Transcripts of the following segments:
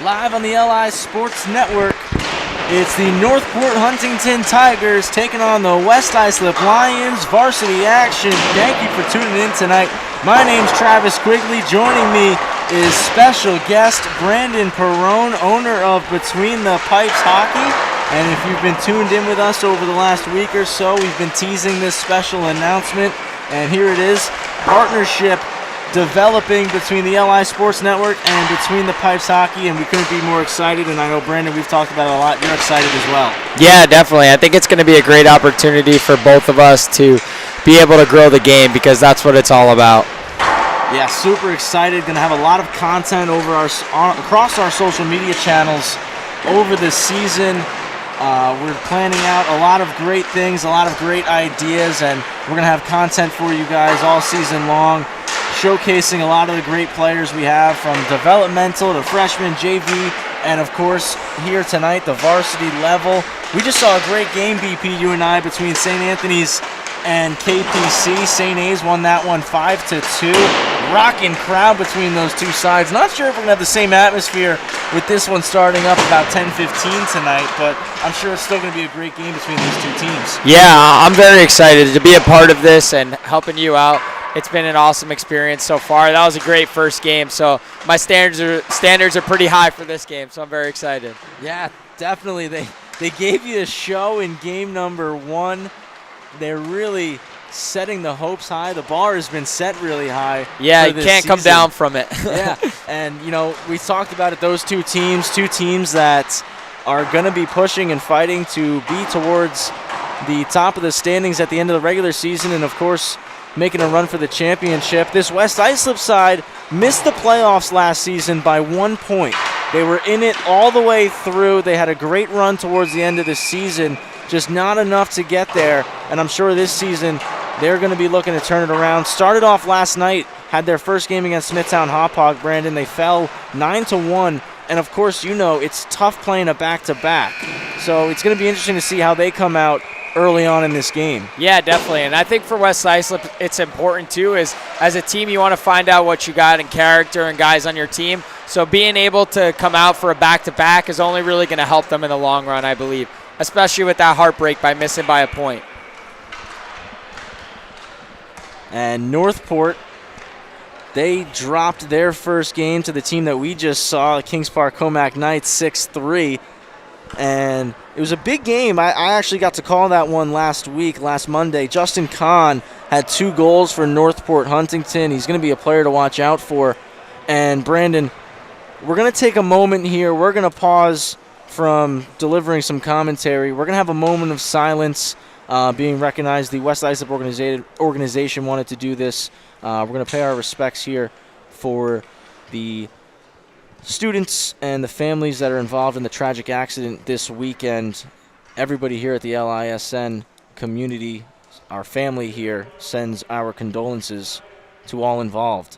Live on the LI Sports Network, it's the Northport Huntington Tigers taking on the West Islip Lions. Varsity action. Thank you for tuning in tonight. My name's Travis Quigley. Joining me is special guest Brandon Perrone, owner of Between the Pipes Hockey. And if you've been tuned in with us over the last week or so, we've been teasing this special announcement. And here it is, partnership developing between the LI Sports Network and Between the Pipes Hockey, and we couldn't be more excited. And I know, Brandon, we've talked about it a lot. You're excited as well. Yeah, definitely. I think it's going to be a great opportunity for both of us to be able to grow the game, because that's what it's all about. Yeah, super excited. Going to have a lot of content over across our social media channels over the season. We're planning out a lot of great things, a lot of great ideas, and we're going to have content for you guys all season long, showcasing a lot of the great players we have, from developmental to freshman, JV, and of course here tonight the varsity level. We just saw a great game, BP, you and I, between St. Anthony's and KPC. St. A's won that one 5-2. Rocking crowd between those two sides. Not sure if we're going to have the same atmosphere with this one starting up about 10:15 tonight, but I'm sure it's still going to be a great game between these two teams. Yeah, I'm very excited to be a part of this and helping you out. It's been an awesome experience so far. That was a great first game, so my standards are pretty high for this game, so I'm very excited. Yeah, definitely. They gave you a show in game number one. They're really setting the hopes high. The bar has been set really high. Yeah, you can't come down from it. Yeah, and you know, we talked about it, those two teams that are going to be pushing and fighting to be towards the top of the standings at the end of the regular season, and of course making a run for the championship. This West Islip side missed the playoffs last season by 1 point. They were in it all the way through. They had a great run towards the end of the season, just not enough to get there. And I'm sure this season they're going to be looking to turn it around. Started off last night, had their first game against Smithtown Hauppauge, Brandon. They fell 9-1. And of course, you know, it's tough playing a back-to-back. So it's going to be interesting to see how they come out early on in this game. Yeah, definitely. And I think for West Islip, it's important too, is as a team you want to find out what you got in character and guys on your team. So being able to come out for a back-to-back is only really going to help them in the long run, I believe, especially with that heartbreak by missing by a point. And Northport, they dropped their first game to the team that we just saw, Kings Park Comac Knights, 6-3. And it was a big game. I actually got to call that one last Monday. Justin Kahn had 2 goals for Northport Huntington. He's going to be a player to watch out for. And Brandon, we're going to take a moment here. We're going to pause from delivering some commentary. We're going to have a moment of silence being recognized. The West Islip organization wanted to do this. We're going to pay our respects here for the students and the families that are involved in the tragic accident this weekend. Everybody here at the LISN community, our family here, sends our condolences to all involved.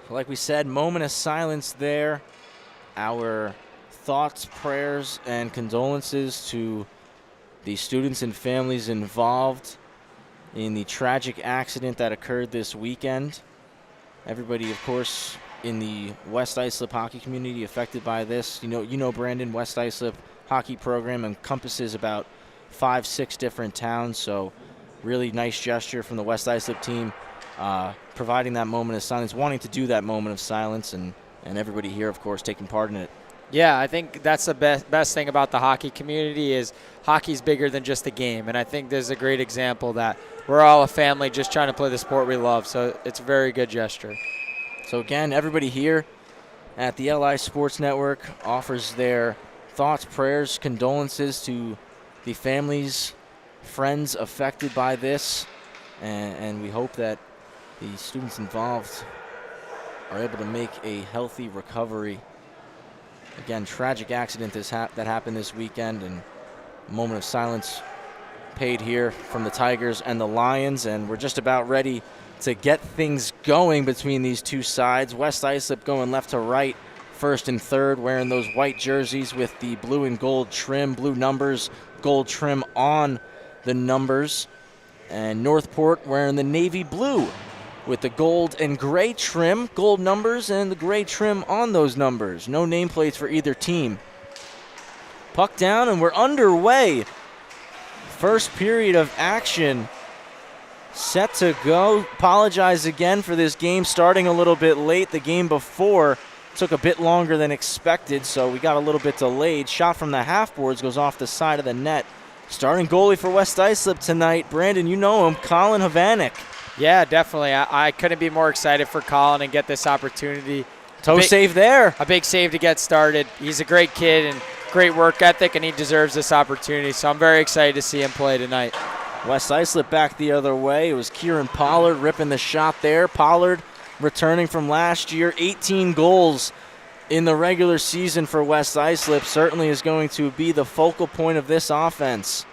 Like we said, moment of silence there. Our thoughts, prayers, and condolences to the students and families involved in the tragic accident that occurred this weekend. Everybody, of course, in the West Islip hockey community affected by this. You know, Brandon, West Islip hockey program encompasses about 5-6 different towns, so really nice gesture from the West Islip team, providing that moment of silence, wanting to do that moment of silence, and everybody here, of course, taking part in it. Yeah, I think that's the best thing about the hockey community is hockey's bigger than just a game, and I think there's a great example that we're all a family just trying to play the sport we love, so it's a very good gesture. So again, everybody here at the LI Sports Network offers their thoughts, prayers, condolences to the families, friends affected by this, and we hope that the students involved are able to make a healthy recovery. Again, tragic accident that happened this weekend, and a moment of silence paid here from the Tigers and the Lions, and we're just about ready to get things going between these two sides. West Islip going left to right, first and third, wearing those white jerseys with the blue and gold trim, blue numbers, gold trim on the numbers. And Northport wearing the navy blue with the gold and gray trim, gold numbers, and the gray trim on those numbers. No nameplates for either team. Puck down, and we're underway. First period of action set to go. Apologize again for this game starting a little bit late. The game before took a bit longer than expected, so we got a little bit delayed. Shot from the half boards goes off the side of the net. Starting goalie for West Islip tonight, Brandon, you know him, Colin Havanek. Yeah, definitely. I couldn't be more excited for Colin and get this opportunity. Toe save there. A big save to get started. He's a great kid and great work ethic, and he deserves this opportunity, so I'm very excited to see him play tonight. West Islip back the other way. It was Kieran Pollard ripping the shot there. Pollard returning from last year, 18 goals in the regular season for West Islip, certainly is going to be the focal point of this offense.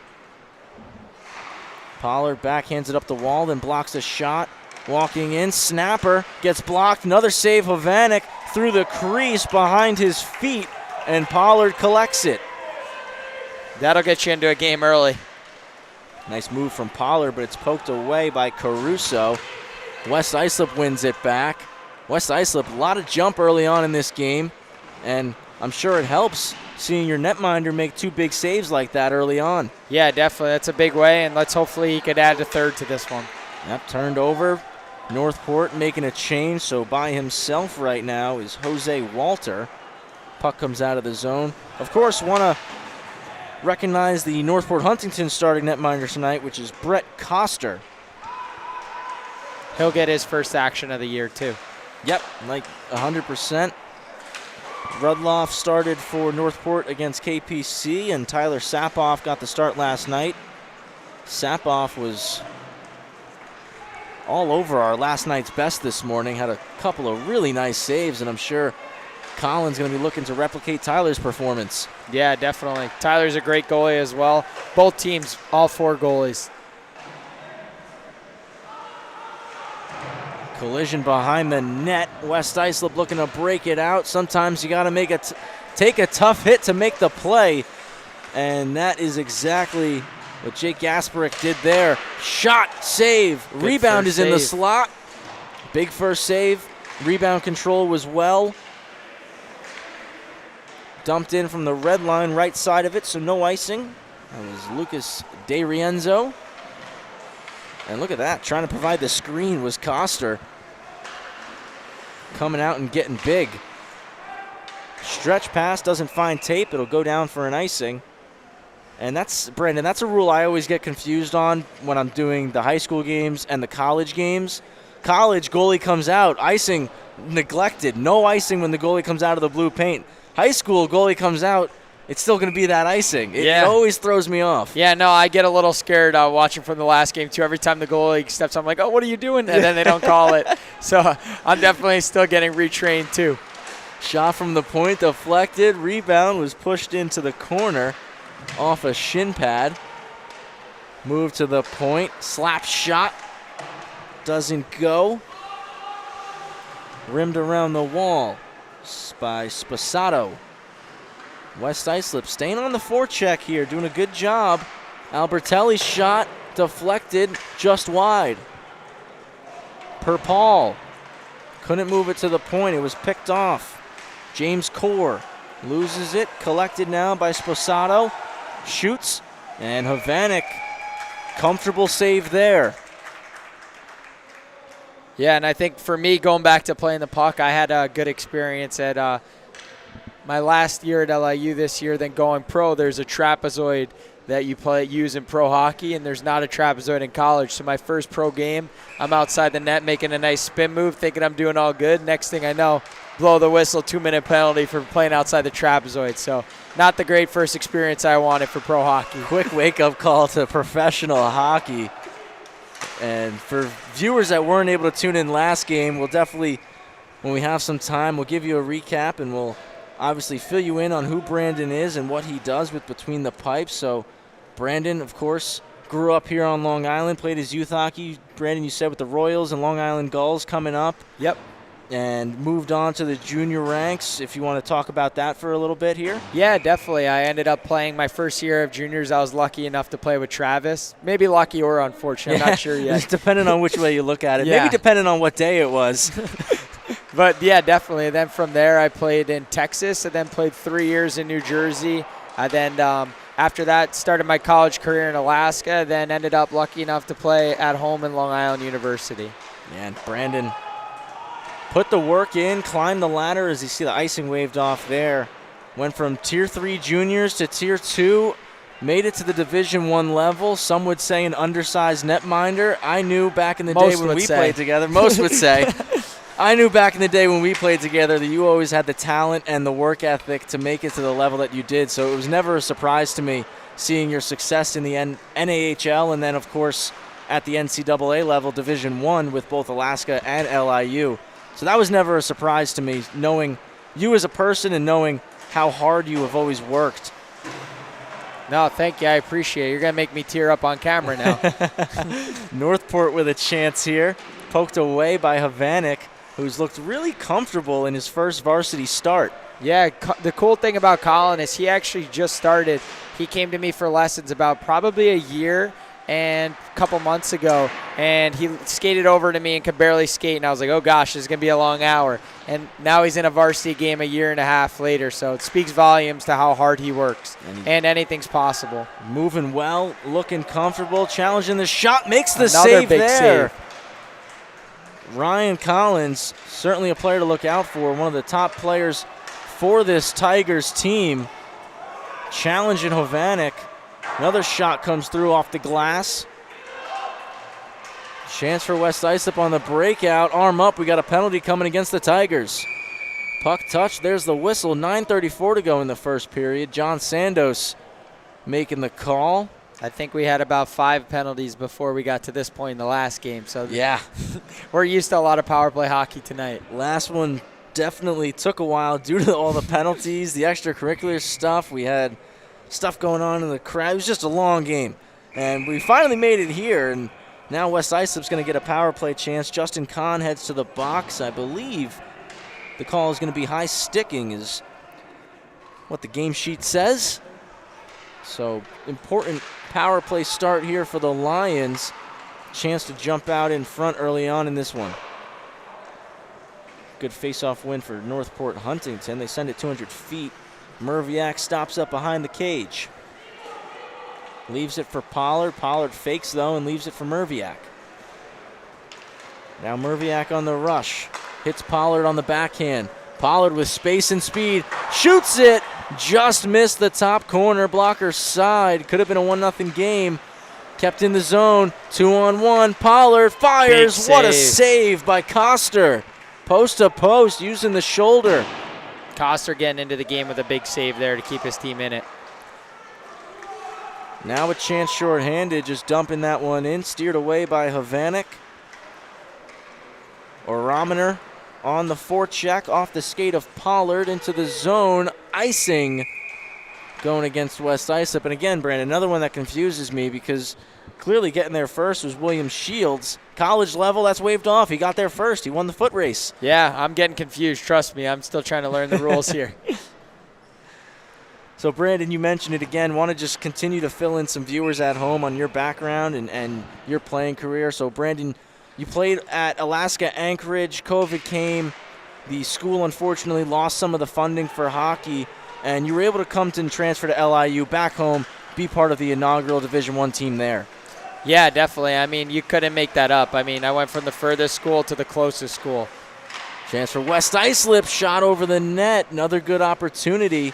Pollard backhands it up the wall, then blocks a shot. Walking in, snapper gets blocked. Another save, Havanek through the crease behind his feet, and Pollard collects it. That'll get you into a game early. Nice move from Pollard, but it's poked away by Caruso. West Islip wins it back. West Islip, a lot of jump early on in this game, and I'm sure it helps seeing your netminder make two big saves like that early on. Yeah, definitely. That's a big way, and let's hopefully he could add a third to this one. Yep, turned over. Northport making a change, so by himself right now is Jose Walter. Puck comes out of the zone. Of course, want to recognize the Northport Huntington starting netminder tonight, which is Brett Coster. He'll get his first action of the year, too. Yep, like 100%. Rudloff started for Northport against KPC, and Tyler Sapoff got the start last night. Sapoff was all over our last night's best this morning, had a couple of really nice saves, and I'm sure Colin's going to be looking to replicate Tyler's performance. Yeah, definitely. Tyler's a great goalie as well. Both teams, all four goalies. Collision behind the net. West Islip looking to break it out. Sometimes you got to take a tough hit to make the play, and that is exactly what Jake Gasparick did there. Shot, save, Good rebound is in the save. slot. Big first save. Rebound control was well. Dumped in from the red line, right side of it, so no icing. That was Lucas DeRienzo. And look at that, trying to provide the screen was Coster. Coming out and getting big. Stretch pass, doesn't find tape. It'll go down for an icing. And that's, Brandon, that's a rule I always get confused on when I'm doing the high school games and the college games. College, goalie comes out, icing neglected. No icing when the goalie comes out of the blue paint. High school, goalie comes out, it's still going to be that icing. It always throws me off. Yeah, no, I get a little scared watching from the last game, too. Every time the goalie steps, I'm like, oh, what are you doing? And then they don't call it. So I'm definitely still getting retrained, too. Shot from the point, deflected. Rebound was pushed into the corner off a shin pad. Move to the point. Slap shot. Doesn't go. Rimmed around the wall by Spasato. West Islip staying on the forecheck here, doing a good job. Albertelli's shot deflected just wide. Per Paul. Couldn't move it to the point. It was picked off. James Core loses it. Collected now by Spasato. Shoots. And Havanek. Comfortable save there. Yeah, and I think for me, going back to playing the puck, I had a good experience at my last year at LIU this year. Then going pro, there's a trapezoid that you use in pro hockey, and there's not a trapezoid in college. So my first pro game, I'm outside the net making a nice spin move, thinking I'm doing all good. Next thing I know, blow the whistle, 2-minute penalty for playing outside the trapezoid. So not the great first experience I wanted for pro hockey. Quick wake-up call to professional hockey. And for viewers that weren't able to tune in last game, we'll definitely, when we have some time, we'll give you a recap, and we'll obviously fill you in on who Brandon is and what he does with Between the Pipes. So Brandon, of course, grew up here on Long Island, played his youth hockey. Brandon, you said with the Royals and Long Island Gulls coming up. Yep. And moved on to the junior ranks, if you want to talk about that for a little bit here. Yeah, definitely. I ended up playing my first year of juniors. I was lucky enough to play with Travis. Maybe lucky or unfortunate. I'm not sure yet. It's depending on which way you look at it. Yeah. Maybe depending on what day it was. But, yeah, definitely. Then from there, I played in Texas and then played 3 years in New Jersey. I then, after that, started my college career in Alaska, then ended up lucky enough to play at home in Long Island University. And Brandon put the work in, climbed the ladder as you see the icing waved off there. Went from Tier 3 juniors to Tier 2, made it to the Division 1 level. Some would say an undersized netminder. I knew back in the day when we played together, most would say, I knew back in the day when we played together that you always had the talent and the work ethic to make it to the level that you did. So it was never a surprise to me seeing your success in the NAHL and then, of course, at the NCAA level, Division 1 with both Alaska and LIU. So that was never a surprise to me, knowing you as a person and knowing how hard you have always worked. No, thank you. I appreciate it. You're going to make me tear up on camera now. Northport with a chance here. Poked away by Havanek, who's looked really comfortable in his first varsity start. Yeah, the cool thing about Colin is he actually just started. He came to me for lessons about probably a year and a couple months ago, and he skated over to me and could barely skate, and I was like, oh gosh, this is going to be a long hour. And now he's in a varsity game a year and a half later, so it speaks volumes to how hard he works, and anything's possible. Moving well, looking comfortable, challenging the shot, makes the Another save big there. Save. Ryan Collins, certainly a player to look out for, one of the top players for this Tigers team. Challenging Hovanek. Another shot comes through off the glass. Chance for West Islip on the breakout. Arm up. We got a penalty coming against the Tigers. Puck touch. There's the whistle. 9:34 to go in the first period. John Sandos making the call. I think we had about 5 penalties before we got to this point in the last game. So yeah, we're used to a lot of power play hockey tonight. Last one definitely took a while due to all the penalties, the extracurricular stuff. We had stuff going on in the crowd. It was just a long game. And we finally made it here, and now West Islip's going to get a power play chance. Justin Kahn heads to the box. I believe the call is going to be high sticking is what the game sheet says. So important power play start here for the Lions. Chance to jump out in front early on in this one. Good face-off win for Northport Huntington. They send it 200 feet. Merviak stops up behind the cage. Leaves it for Pollard. Pollard fakes, though, and leaves it for Merviak. Now Merviak on the rush. Hits Pollard on the backhand. Pollard with space and speed. Shoots it. Just missed the top corner. Blocker side. Could have been a 1-0 game. Kept in the zone. 2-on-1. Pollard fires. What a save by Coster. Post to post using the shoulder. Coster getting into the game with a big save there to keep his team in it. Now a chance shorthanded, just dumping that one in. Steered away by Havanek. Orometer on the forecheck off the skate of Pollard into the zone. Icing going against West Islip. And again, Brandon, another one that confuses me because clearly getting there first was William Shields. College level, that's waved off. He got there first. He won the foot race. Yeah, I'm getting confused. Trust me, I'm still trying to learn the rules here. So, Brandon, you mentioned it again. Want to just continue to fill in some viewers at home on your background and your playing career. So, Brandon, you played at Alaska Anchorage. COVID came. The school, unfortunately, lost some of the funding for hockey, and you were able to come and transfer to LIU back home, be part of the inaugural Division I team there. Yeah, definitely. I mean, you couldn't make that up. I mean, I went from the furthest school to the closest school. Chance for West Islip, shot over the net. Another good opportunity.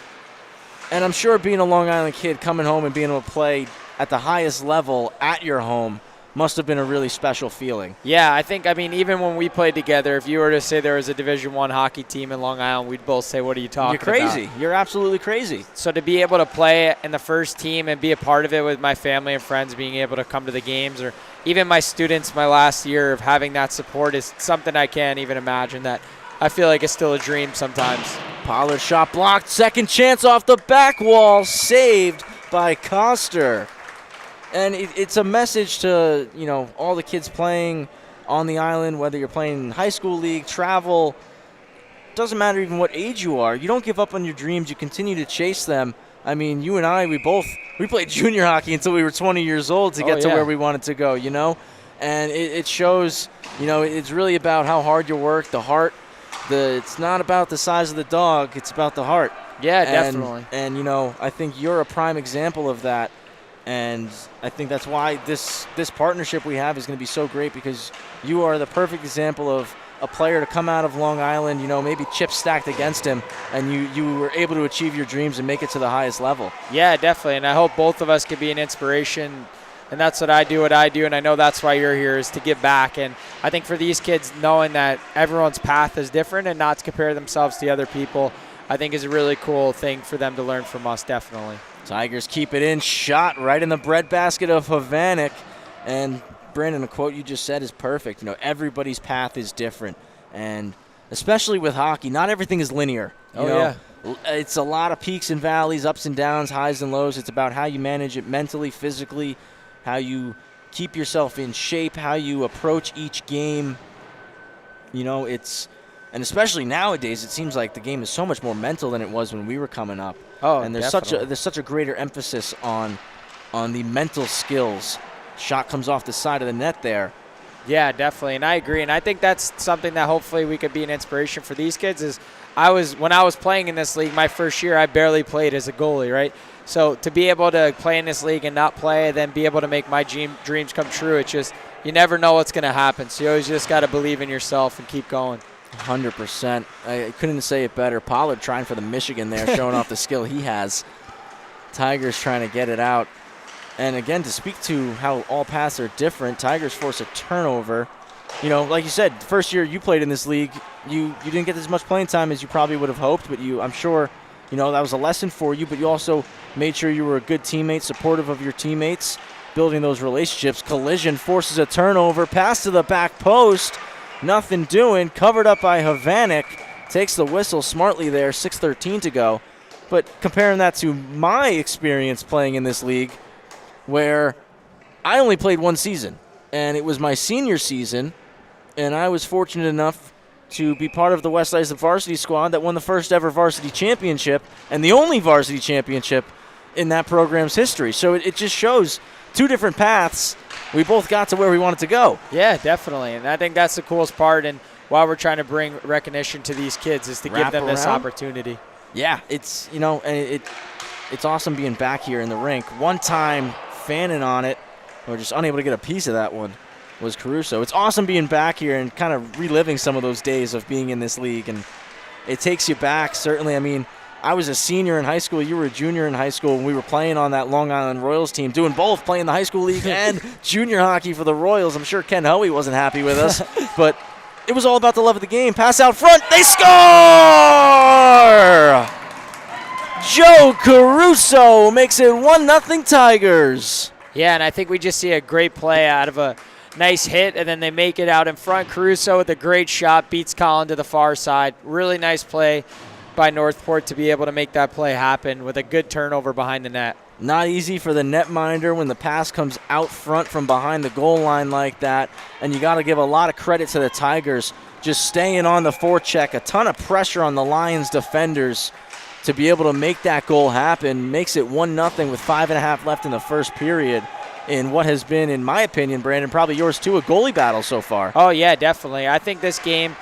And I'm sure being a Long Island kid, coming home and being able to play at the highest level at your home must have been a really special feeling. Yeah, I mean, even when we played together, if you were to say there was a Division I hockey team in Long Island, we'd both say, what are you talking about? You're crazy. You're absolutely crazy. So to be able to play in the first team and be a part of it with my family and friends, being able to come to the games, or even my students my last year of having that support is something I can't even imagine, that I feel like it's still a dream sometimes. Pollard shot blocked. Second chance off the back wall. Saved by Coster. And it's a message to, all the kids playing on the island, whether you're playing in high school league, travel. Doesn't matter even what age you are. You don't give up on your dreams. You continue to chase them. I mean, you and I, we played junior hockey until we were 20 years old to get to where we wanted to go, And it shows, it's really about how hard you work, the heart. It's not about the size of the dog. It's about the heart. Yeah, definitely. And I think you're a prime example of that. And I think that's why this partnership we have is going to be so great, because you are the perfect example of a player to come out of Long Island, maybe chips stacked against him, and you were able to achieve your dreams and make it to the highest level. Yeah, definitely. And I hope both of us could be an inspiration. And that's what I do, and I know that's why you're here, is to give back. And I think for these kids, knowing that everyone's path is different and not to compare themselves to other people, I think is a really cool thing for them to learn from us, definitely. Tigers keep it in, shot right in the breadbasket of Havanek. And Brandon, the quote you just said is perfect. Everybody's path is different. And especially with hockey, not everything is linear. Yeah. It's a lot of peaks and valleys, ups and downs, highs and lows. It's about how you manage it mentally, physically, how you keep yourself in shape, how you approach each game. And especially nowadays, it seems like the game is so much more mental than it was when we were coming up. Oh, and there's such a greater emphasis on the mental skills. Shot comes off the side of the net there. Yeah, definitely, and I agree. And I think that's something that hopefully we could be an inspiration for these kids. When I was playing in this league, my first year, I barely played as a goalie, right? So to be able to play in this league and not play, and then be able to make my dreams come true, it's just, you never know what's going to happen. So you always just got to believe in yourself and keep going. 100%. I couldn't say it better. Pollard trying for the Michigan there, showing off the skill he has. Tigers trying to get it out. And again, to speak to how all paths are different, Tigers force a turnover. Like you said, first year you played in this league, you didn't get as much playing time as you probably would have hoped, but I'm sure, that was a lesson for you, but you also made sure you were a good teammate, supportive of your teammates, building those relationships. Collision forces a turnover, pass to the back post. Nothing doing, covered up by Havanek. Takes the whistle smartly there, 6:13 to go. But comparing that to my experience playing in this league, where I only played one season, and it was my senior season, and I was fortunate enough to be part of the West Islip varsity squad that won the first ever varsity championship, and the only varsity championship in that program's history. So it just shows two different paths. We both got to where we wanted to go. Yeah, definitely. And I think that's the coolest part, and why we're trying to bring recognition to these kids is to give them this opportunity. Yeah, it's, it's awesome being back here in the rink. One time fanning on it, or just unable to get a piece of that one, was Caruso. It's awesome being back here and kind of reliving some of those days of being in this league, and it takes you back, certainly. I mean, I was a senior in high school. You were a junior in high school, and we were playing on that Long Island Royals team, doing both, playing the high school league and junior hockey for the Royals. I'm sure Ken Hoey wasn't happy with us, but it was all about the love of the game. Pass out front. They score! Joe Caruso makes it 1-0 Tigers. Yeah, and I think we just see a great play out of a nice hit, and then they make it out in front. Caruso with a great shot, beats Colin to the far side. Really nice play by Northport to be able to make that play happen with a good turnover behind the net. Not easy for the netminder when the pass comes out front from behind the goal line like that, and you got to give a lot of credit to the Tigers just staying on the forecheck. A ton of pressure on the Lions defenders to be able to make that goal happen. Makes it 1-0 with 5.5 left in the first period in what has been, in my opinion, Brandon, probably yours too, a goalie battle so far. Oh, yeah, definitely. I think this game,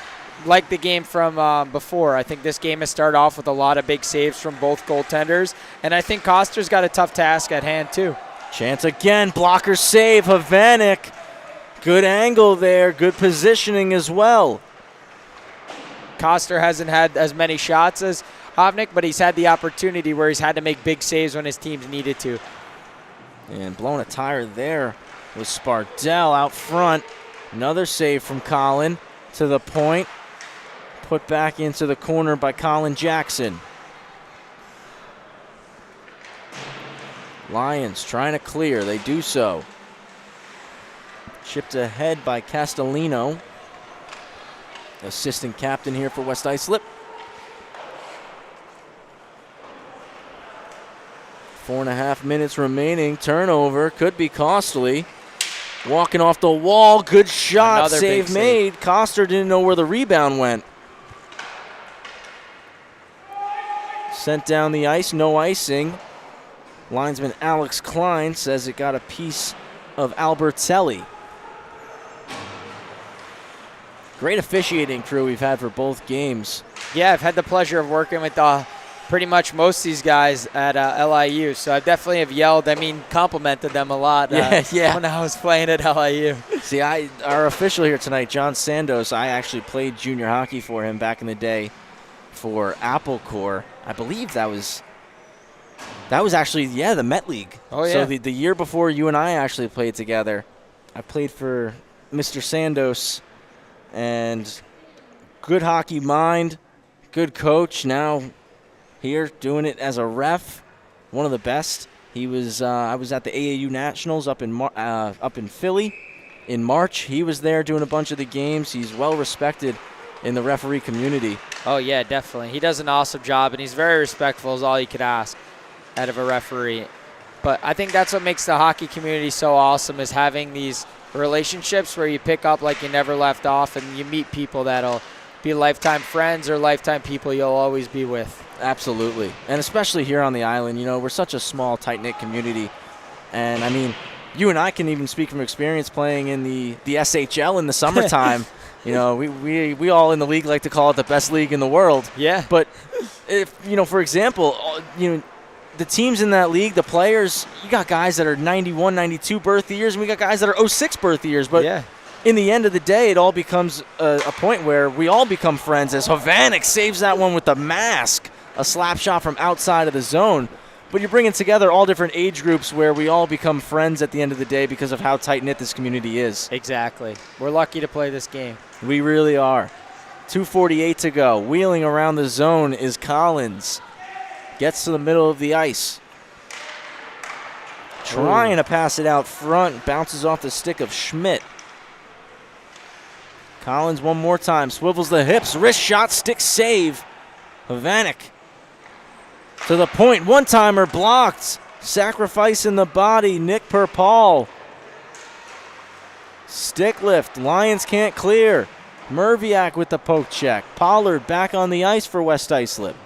like the game from before, I think this game has started off with a lot of big saves from both goaltenders, and I think Coster's got a tough task at hand too. Chance again, blocker save, Havanek. Good angle there, good positioning as well. Coster hasn't had as many shots as Havanek, but he's had the opportunity where he's had to make big saves when his teams needed to. And blowing a tire there with Spardell out front. Another save from Colin to the point. Put back into the corner by Colin Jackson. Lions trying to clear. They do so. Chipped ahead by Castellino, assistant captain here for West Islip. 4.5 minutes remaining. Turnover could be costly. Walking off the wall. Good shot. Another save made. Save. Coster didn't know where the rebound went. Sent down the ice. No icing. Linesman Alex Klein says it got a piece of Albertelli. Great officiating crew we've had for both games. Yeah, I've had the pleasure of working with pretty much most of these guys at LIU, so I definitely have complimented them a lot when I was playing at LIU. See, our official here tonight, John Sandos, I actually played junior hockey for him back in the day for Apple Corps. I believe that was actually, the Met League. Oh, yeah. So the year before you and I actually played together, I played for Mr. Sandos. And good hockey mind, good coach. Now here doing it as a ref, one of the best. He was. I was at the AAU Nationals up in Philly in March. He was there doing a bunch of the games. He's well respected in the referee community. Oh yeah, definitely. He does an awesome job, and he's very respectful. Is all you could ask out of a referee. But I think that's what makes the hockey community so awesome, is having these relationships where you pick up like you never left off, and you meet people that'll be lifetime friends or lifetime people you'll always be with. Absolutely. And especially here on the island, we're such a small, tight-knit community. And, I mean, you and I can even speak from experience playing in the SCHL in the summertime. We all in the league like to call it the best league in the world. Yeah. But, if for example, the teams in that league, the players, you got guys that are 91, 92 birth years, and we got guys that are 06 birth years. But in the end of the day, it all becomes a point where we all become friends, as Hovanek saves that one with the mask, a slap shot from outside of the zone. But you're bringing together all different age groups where we all become friends at the end of the day because of how tight-knit this community is. Exactly. We're lucky to play this game. We really are. 2:48 to go. Wheeling around the zone is Collins. Gets to the middle of the ice. Trying to pass it out front. Bounces off the stick of Schmidt. Collins one more time. Swivels the hips. Wrist shot. Stick save. Hovanek to the point. One-timer blocked. Sacrificing the body. Nick Perpall. Stick lift. Lions can't clear. Merviak with the poke check. Pollard back on the ice for West Islip.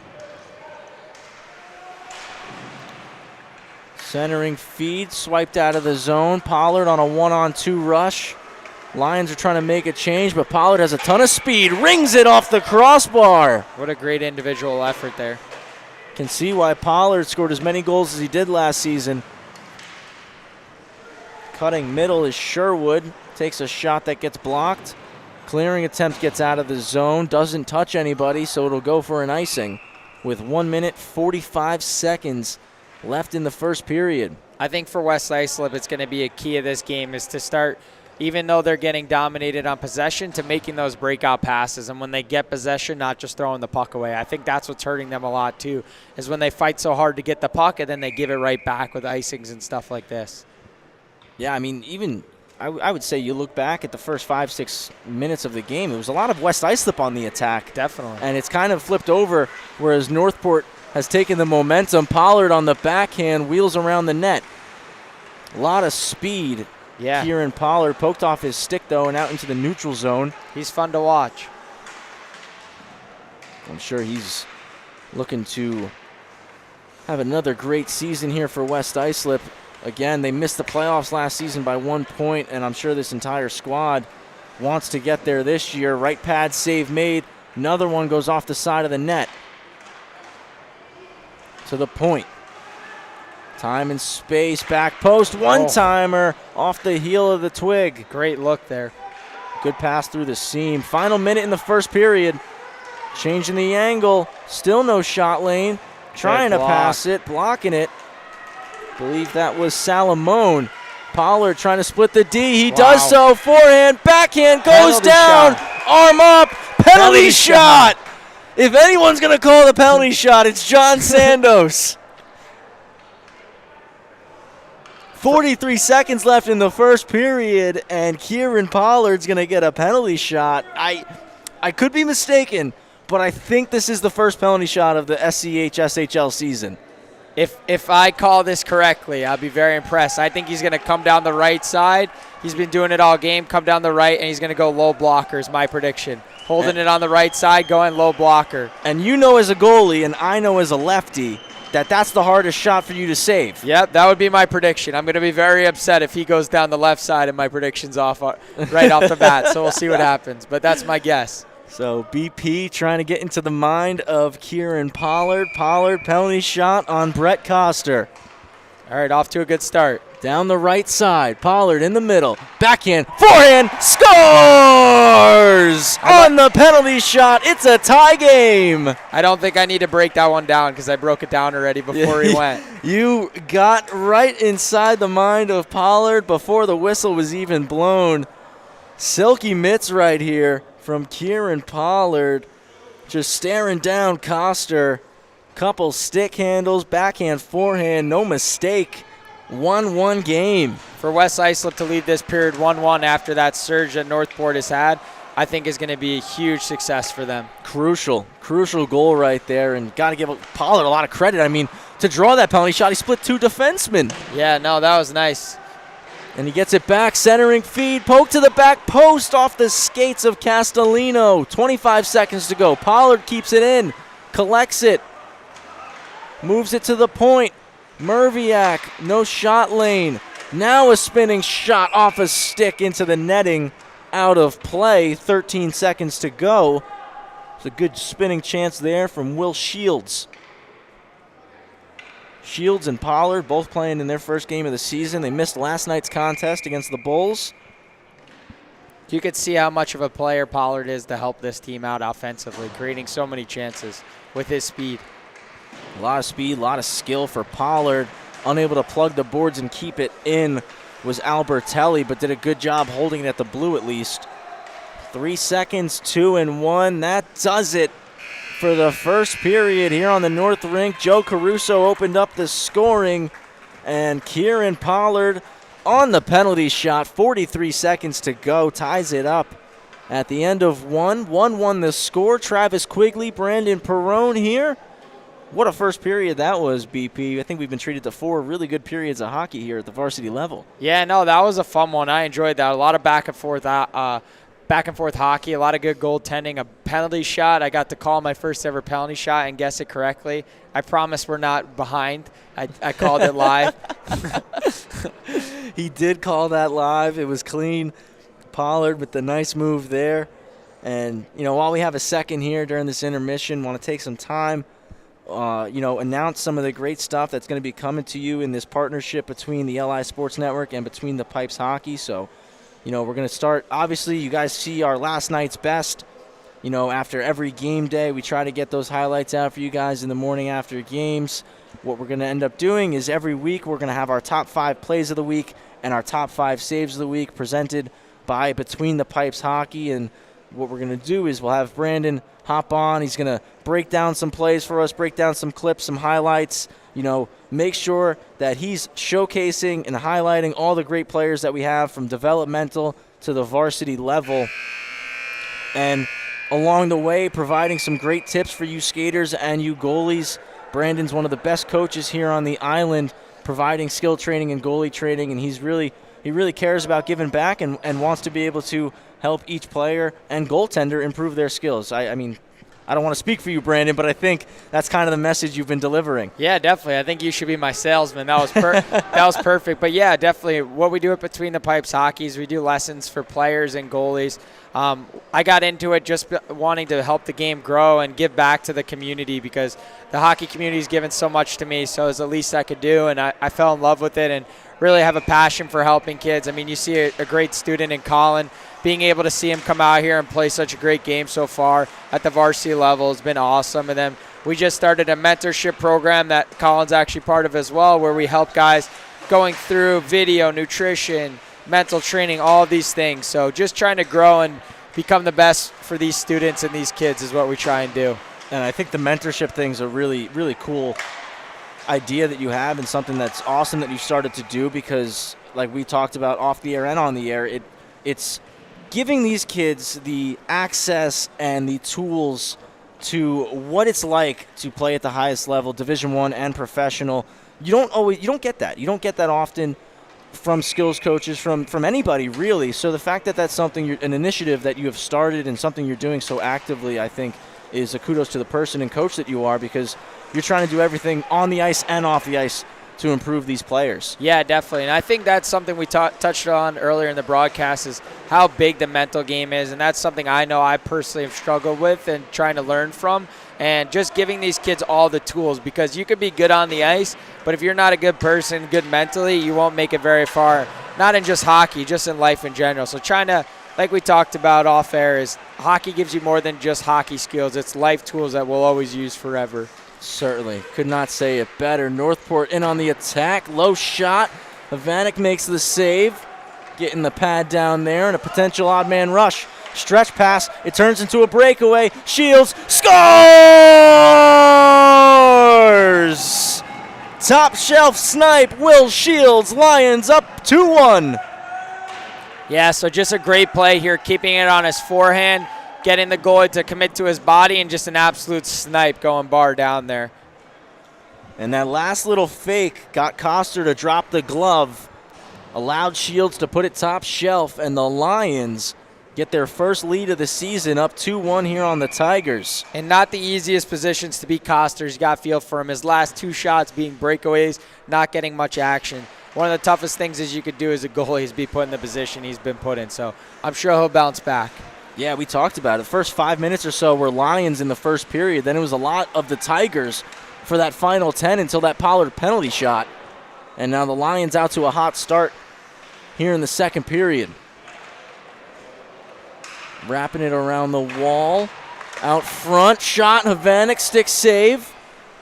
Centering feed, swiped out of the zone. Pollard on a 1-on-2 rush. Lions are trying to make a change, but Pollard has a ton of speed. Rings it off the crossbar. What a great individual effort there. Can see why Pollard scored as many goals as he did last season. Cutting middle is Sherwood. Takes a shot that gets blocked. Clearing attempt gets out of the zone. Doesn't touch anybody, so it'll go for an icing with 1 minute, 45 seconds left in the first period. I think for West Islip, it's going to be a key of this game is to start, even though they're getting dominated on possession, to making those breakout passes. And when they get possession, not just throwing the puck away. I think that's what's hurting them a lot too, is when they fight so hard to get the puck and then they give it right back with icings and stuff like this. Yeah, I mean, even I would say you look back at the first 5-6 minutes of the game, it was a lot of West Islip on the attack. Definitely. And it's kind of flipped over, whereas Northport has taken the momentum. Pollard on the backhand, wheels around the net. A lot of speed. Yeah. Kieran Pollard poked off his stick, though, and out into the neutral zone. He's fun to watch. I'm sure he's looking to have another great season here for West Islip. Again, they missed the playoffs last season by 1 point, and I'm sure this entire squad wants to get there this year. Right pad save made. Another one goes off the side of the net. To the point. Time and space, back post, one-timer off the heel of the twig. Great look there. Good pass through the seam. Final minute in the first period. Changing the angle, still no shot lane. Trying to pass it, blocking it. Believe that was Salamone. Pollard trying to split the D. He does so. Forehand, backhand, goes Penalty down. shot. Arm up. Penalty shot. If anyone's going to call the penalty shot, it's John Sandos. 43 seconds left in the first period, and Kieran Pollard's going to get a penalty shot. I could be mistaken, but I think this is the first penalty shot of the SCHSHL season. If I call this correctly, I'll be very impressed. I think he's going to come down the right side. He's been doing it all game, come down the right, and he's going to go low blocker is my prediction. Holding it on the right side, going low blocker. And you know as a goalie, and I know as a lefty, that's the hardest shot for you to save. Yep, that would be my prediction. I'm going to be very upset if he goes down the left side and my prediction's off right off the bat. So we'll see what happens, but that's my guess. So BP trying to get into the mind of Kieran Pollard. Pollard, penalty shot on Brett Coster. All right, off to a good start. Down the right side, Pollard in the middle. Backhand, forehand, scores! On the penalty shot, it's a tie game. I don't think I need to break that one down because I broke it down already before he went. You got right inside the mind of Pollard before the whistle was even blown. Silky mitts right here from Kieran Pollard. Just staring down Coster. Couple stick handles, backhand, forehand, no mistake. 1-1 game. For West Islip to lead this period 1-1 after that surge that Northport has had, I think is going to be a huge success for them. Crucial goal right there, and got to give Pollard a lot of credit. I mean, to draw that penalty shot, he split two defensemen. Yeah, no, that was nice. And he gets it back, centering feed, poke to the back post off the skates of Castellino. 25 seconds to go. Pollard keeps it in, collects it, moves it to the point. Merviak, no shot lane. Now a spinning shot off a stick into the netting, out of play. 13 seconds to go. It's a good spinning chance there from Will Shields. Shields and Pollard both playing in their first game of the season. They missed last night's contest against the Bulls. You could see how much of a player Pollard is to help this team out offensively, creating so many chances with his speed. A lot of speed, a lot of skill for Pollard. Unable to plug the boards and keep it in was Albertelli, but did a good job holding it at the blue at least. 3 seconds, 2-1. That does it for the first period here on the North Rink. Joe Caruso opened up the scoring, and Kieran Pollard on the penalty shot. 43 seconds to go, ties it up at the end of 1-1 the score. Travis Quigley, Brandon Perrone here. What a first period that was, BP. I think we've been treated to 4 really good periods of hockey here at the varsity level. Yeah, no, that was a fun one. I enjoyed that. A lot of back and forth hockey, a lot of good goaltending, a penalty shot. I got to call my first ever penalty shot and guess it correctly. I promise we're not behind. I called it live. He did call that live. It was clean. Pollard with the nice move there. And, while we have a second here during this intermission, want to take some time, announce some of the great stuff that's going to be coming to you in this partnership between the LI Sports Network and between the Pipes Hockey. So, we're going to start. Obviously, you guys see our last night's best. After every game day, we try to get those highlights out for you guys in the morning after games. What we're going to end up doing is every week we're going to have our top 5 plays of the week and our top 5 saves of the week presented by Between the Pipes Hockey. And what we're going to do is we'll have Brandon hop on. He's going to break down some plays for us, break down some clips, some highlights, make sure that he's showcasing and highlighting all the great players that we have from developmental to the varsity level. And along the way, providing some great tips for you skaters and you goalies. Brandon's one of the best coaches here on the island, providing skill training and goalie training, and he really cares about giving back and wants to be able to help each player and goaltender improve their skills. I mean, I don't want to speak for you, Brandon, but I think that's kind of the message you've been delivering. Yeah, definitely. I think you should be my salesman. That was that was perfect. But yeah, definitely. What we do at Between the Pipes Hockey is we do lessons for players and goalies. I got into it just wanting to help the game grow and give back to the community because the hockey community has given so much to me. So it was the least I could do, and I fell in love with it and really have a passion for helping kids. I mean, you see a great student in Colin. Being able to see him come out here and play such a great game so far at the varsity level has been awesome. And then we just started a mentorship program that Colin's actually part of as well, where we help guys going through video, nutrition, mental training, all of these things. So just trying to grow and become the best for these students and these kids is what we try and do. And I think the mentorship thing's a really, really cool idea that you have, and something that's awesome that you started to do, because like we talked about off the air and on the air, it's giving these kids the access and the tools to what it's like to play at the highest level, Division I and professional. You don't get that. You don't get that often from skills coaches, from anybody really. So the fact that that's something, an initiative that you have started and something you're doing so actively, I think is a kudos to the person and coach that you are, because you're trying to do everything on the ice and off the ice to improve these players. Yeah, definitely. And I think that's something we touched on earlier in the broadcast, is how big the mental game is. And that's something I know I personally have struggled with and trying to learn from. And just giving these kids all the tools, because you could be good on the ice, but if you're not a good person, good mentally, you won't make it very far. Not in just hockey, just in life in general. So trying to, like we talked about off air, is hockey gives you more than just hockey skills. It's life tools that we'll always use forever. Certainly. Could not say it better. Northport in on the attack. Low shot. Havanek makes the save. Getting the pad down there, and a potential odd man rush. Stretch pass. It turns into a breakaway. Shields scores! Top shelf snipe. Will Shields. Lions up 2-1. Yeah, so just a great play here, keeping it on his forehand, getting the goalie to commit to his body, and just an absolute snipe going bar down there. And that last little fake got Coster to drop the glove, allowed Shields to put it top shelf, and the Lions get their first lead of the season, up 2-1 here on the Tigers. And not the easiest positions to beat Coster. He's got feel for him. His last two shots being breakaways, not getting much action. One of the toughest things is you could do as a goalie is be put in the position he's been put in. So I'm sure he'll bounce back. Yeah, we talked about it. The first 5 minutes or so were Lions in the first period. Then it was a lot of the Tigers for that final 10 until that Pollard penalty shot. And now the Lions out to a hot start here in the second period. Wrapping it around the wall. Out front, shot, Havanek, stick save.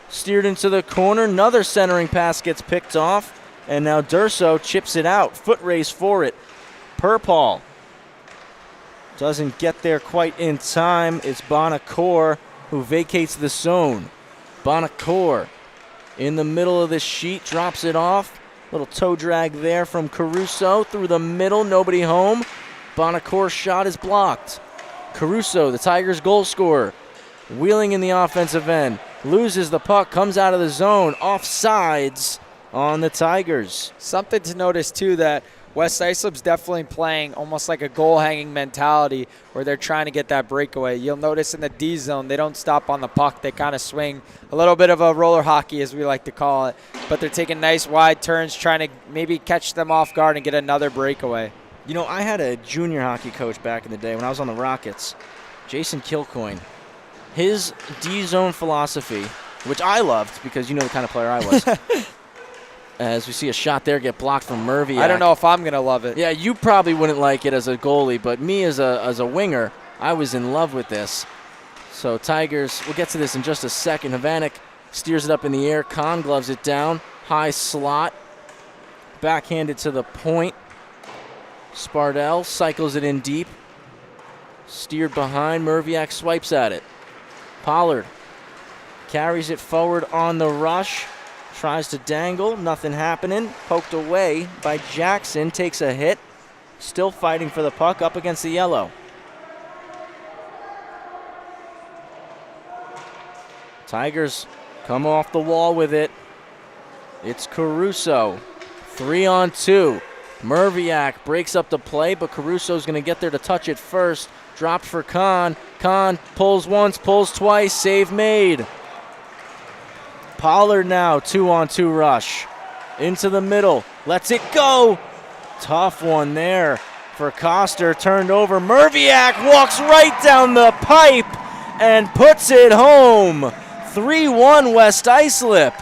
Steered into the corner. Another centering pass gets picked off. And now Durso chips it out. Foot race for it. Purpall doesn't get there quite in time. It's Bonacore who vacates the zone. Bonacore in the middle of the sheet, drops it off. Little toe drag there from Caruso through the middle, nobody home. Bonacore's shot is blocked. Caruso, the Tigers' goal scorer, wheeling in the offensive end, loses the puck, comes out of the zone, offsides on the Tigers. Something to notice, too, that West Islip's definitely playing almost like a goal-hanging mentality where they're trying to get that breakaway. You'll notice in the D zone, they don't stop on the puck. They kind of swing a little bit of a roller hockey, as we like to call it. But they're taking nice wide turns, trying to maybe catch them off guard and get another breakaway. You know, I had a junior hockey coach back in the day when I was on the Rockets, Jason Kilcoyne. His D zone philosophy, which I loved because you know the kind of player I was. As we see a shot there get blocked from Merviak. I don't know if I'm going to love it. Yeah, you probably wouldn't like it as a goalie, but me as a winger, I was in love with this. So Tigers, we'll get to this in just a second. Havanek steers it up in the air. Kahn gloves it down. High slot. Backhanded to the point. Spardell cycles it in deep. Steered behind. Merviak swipes at it. Pollard carries it forward on the rush. Tries to dangle, nothing happening. Poked away by Jackson, takes a hit. Still fighting for the puck up against the yellow. Tigers come off the wall with it. It's Caruso. 3-on-2. Merviak breaks up the play, but Caruso's going to get there to touch it first. Dropped for Kahn. Kahn pulls once, pulls twice, save made. Pollard now, 2-on-2 rush. Into the middle, lets it go. Tough one there for Coster, turned over. Merviak walks right down the pipe and puts it home. 3-1 West Islip.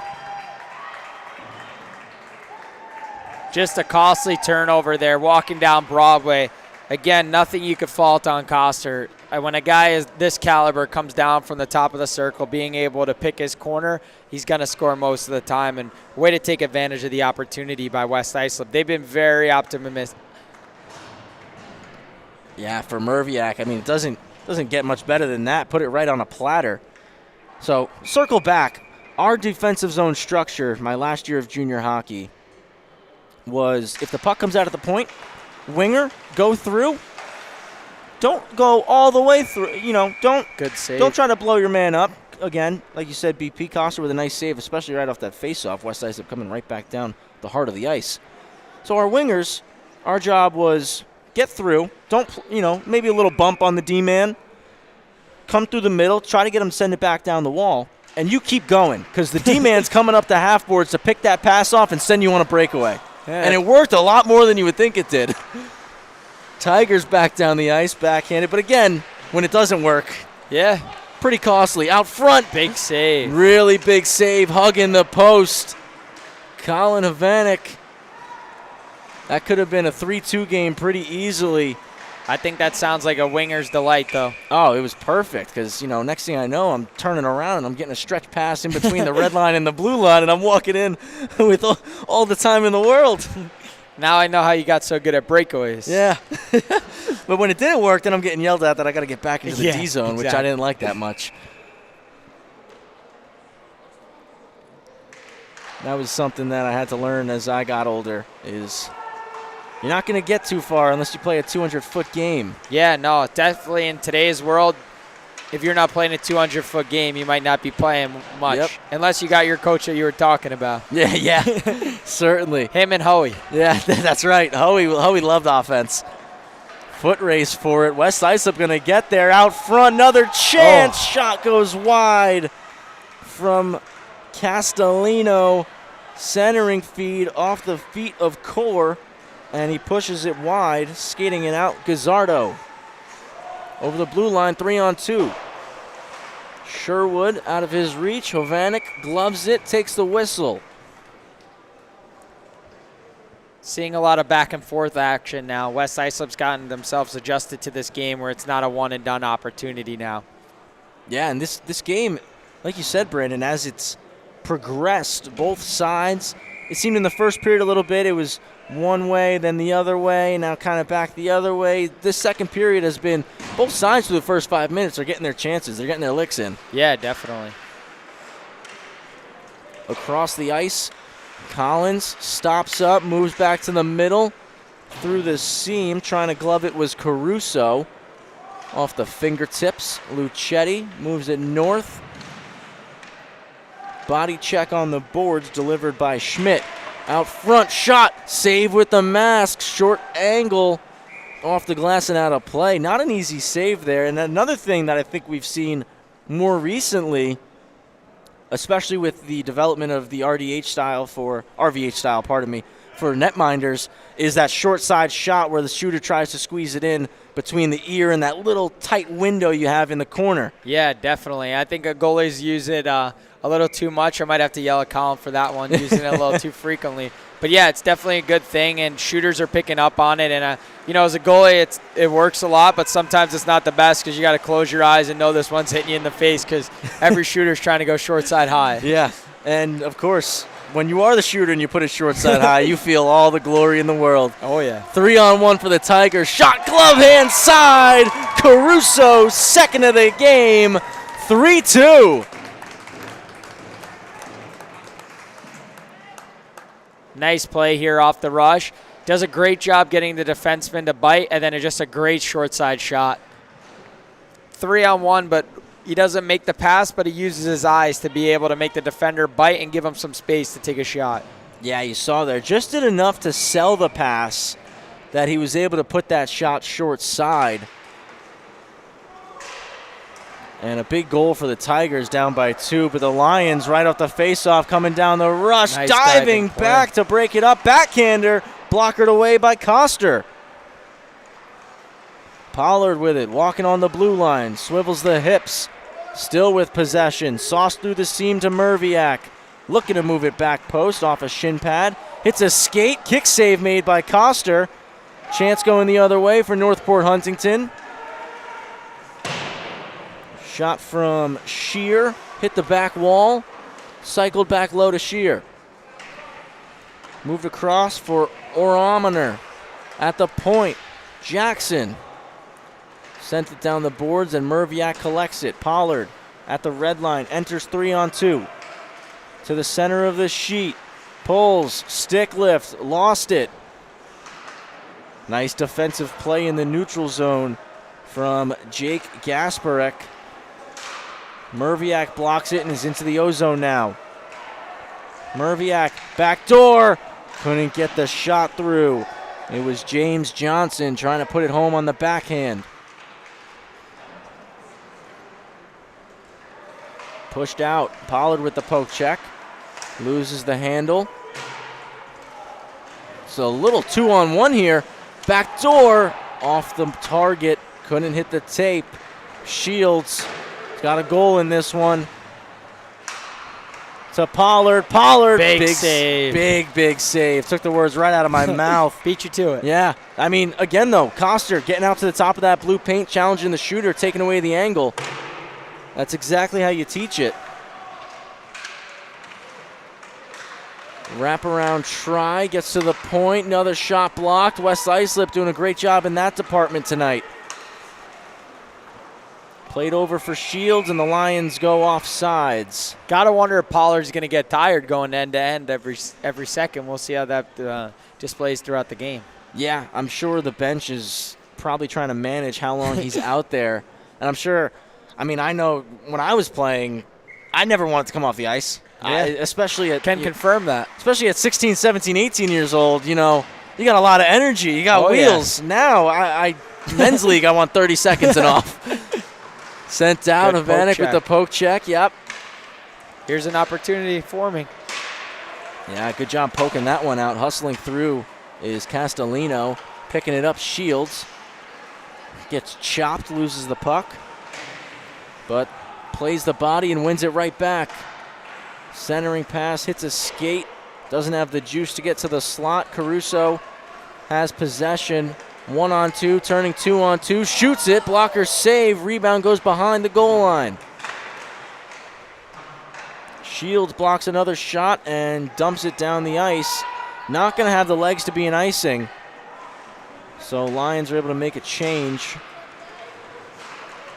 Just a costly turnover there, walking down Broadway. Again, nothing you could fault on Coster. when a guy is this caliber comes down from the top of the circle, being able to pick his corner, he's going to score most of the time. And way to take advantage of the opportunity by West Islip. They've been very optimistic. Yeah, for Merviak, I mean, it doesn't get much better than that. Put it right on a platter. So, circle back. Our defensive zone structure, my last year of junior hockey, was if the puck comes out at the point, winger, go through. Don't go all the way through. Good save. Don't try to blow your man up. Again, like you said, BP Coster with a nice save, especially right off that faceoff. West Islip coming right back down the heart of the ice. So our wingers, our job was get through. Don't, maybe a little bump on the D-man. Come through the middle. Try to get him, send it back down the wall. And you keep going because the D-man's coming up the half boards to pick that pass off and send you on a breakaway. Yeah. And it worked a lot more than you would think it did. Tigers back down the ice, backhanded. But again, when it doesn't work, yeah, pretty costly. Out front. Big save. Really big save. Hugging the post. Colin Havanek. That could have been a 3-2 game pretty easily. I think that sounds like a winger's delight, though. Oh, it was perfect because, next thing I know, I'm turning around and I'm getting a stretch pass in between the red line and the blue line, and I'm walking in with all the time in the world. Now I know how you got so good at breakaways. Yeah. But when it didn't work, then I'm getting yelled at that I got to get back into the D zone, exactly. Which I didn't like that much. That was something that I had to learn as I got older is you're not going to get too far unless you play a 200-foot game. Yeah, no, definitely in today's world, if you're not playing a 200-foot game, you might not be playing much. Yep. Unless you got your coach that you were talking about. Yeah, certainly. Him and Hoey. Yeah, that's right. Hoey loved offense. Foot race for it. West Islip going to get there out front. Another chance. Oh. Shot goes wide from Castellino. Centering feed off the feet of Core. And he pushes it wide, skating it out. Gazzardo over the blue line, 3-on-2. Sherwood out of his reach. Hovanek gloves it, takes the whistle. Seeing a lot of back and forth action now. West Islip's gotten themselves adjusted to this game where it's not a one and done opportunity now. Yeah, and this game, like you said, Brandon, as it's progressed, both sides, it seemed in the first period a little bit it was one way, then the other way, now kind of back the other way. This second period has been both sides through the first 5 minutes are getting their chances. They're getting their licks in. Yeah, definitely. Across the ice, Collins stops up, moves back to the middle, through the seam. Trying to glove it was Caruso. Off the fingertips, Lucetti moves it north. Body check on the boards delivered by Schmidt. Out front, shot, save with the mask, short angle off the glass and out of play. Not an easy save there. And another thing that I think we've seen more recently, especially with the development of the RVH style, for netminders, is that short side shot where the shooter tries to squeeze it in between the ear and that little tight window you have in the corner. Yeah, definitely. I think goalies use it a little too much. I might have to yell at Colin for that one, using it a little too frequently. But, yeah, it's definitely a good thing, and shooters are picking up on it. And, as a goalie, it works a lot, but sometimes it's not the best because you got to close your eyes and know this one's hitting you in the face because every shooter's trying to go short side high. Yeah, and, of course, when you are the shooter and you put it short side high, you feel all the glory in the world. Oh, yeah. 3-on-1 for the Tigers. Shot, glove hand side. Caruso, second of the game. 3-2. Nice play here off the rush. Does a great job getting the defenseman to bite, and then it's just a great short side shot. 3-on-1, but he doesn't make the pass, but he uses his eyes to be able to make the defender bite and give him some space to take a shot. Yeah, you saw there. Just did enough to sell the pass that he was able to put that shot short side. And a big goal for the Tigers, down by 2. But the Lions right off the faceoff coming down the rush. Nice diving back to break it up. Backhander blockered away by Coster. Pollard with it, walking on the blue line. Swivels the hips. Still with possession. Sauce through the seam to Merviak. Looking to move it back post off a shin pad. Hits a skate. Kick save made by Coster. Chance going the other way for Northport Huntington. Shot from Shear, hit the back wall, cycled back low to Shear. Moved across for Oromener at the point. Jackson sent it down the boards, and Merviak collects it. Pollard at the red line, enters 3-on-2. To the center of the sheet, pulls, stick lift, lost it. Nice defensive play in the neutral zone from Jake Gasparek. Merviak blocks it and is into the O-zone now. Merviak, backdoor, couldn't get the shot through. It was James Johnson trying to put it home on the backhand. Pushed out, Pollard with the poke check. Loses the handle. It's a little 2-on-1 here. Backdoor, off the target, couldn't hit the tape. Shields got a goal in this one. To Pollard. Pollard, big save. Big save. Took the words right out of my mouth. Beat you to it. Yeah. I mean, again, though, Coster getting out to the top of that blue paint, challenging the shooter, taking away the angle. That's exactly how you teach it. Wraparound try, gets to the point. Another shot blocked. West Islip doing a great job in that department tonight. Played over for Shields, and the Lions go off sides. Gotta wonder if Pollard's going to get tired going end to end every second. We'll see how that displays throughout the game. Yeah, I'm sure the bench is probably trying to manage how long he's out there. And I'm sure, I mean, I know when I was playing, I never wanted to come off the ice. Yeah. Especially at confirm that. Especially at 16, 17, 18 years old, you know, you got a lot of energy. You got wheels. Yeah. Now, I men's league, I want 30 seconds and off. Sent out Vanek with the poke check. Yep. Here's an opportunity for me. Yeah, good job poking that one out. Hustling through is Castellino. Picking it up, Shields. Gets chopped, loses the puck. But plays the body and wins it right back. Centering pass, hits a skate. Doesn't have the juice to get to the slot. Caruso has possession. 1-on-2, turning 2-on-2. Shoots it, blocker save. Rebound goes behind the goal line. Shields blocks another shot and dumps it down the ice. Not going to have the legs to be an icing. So Lions are able to make a change.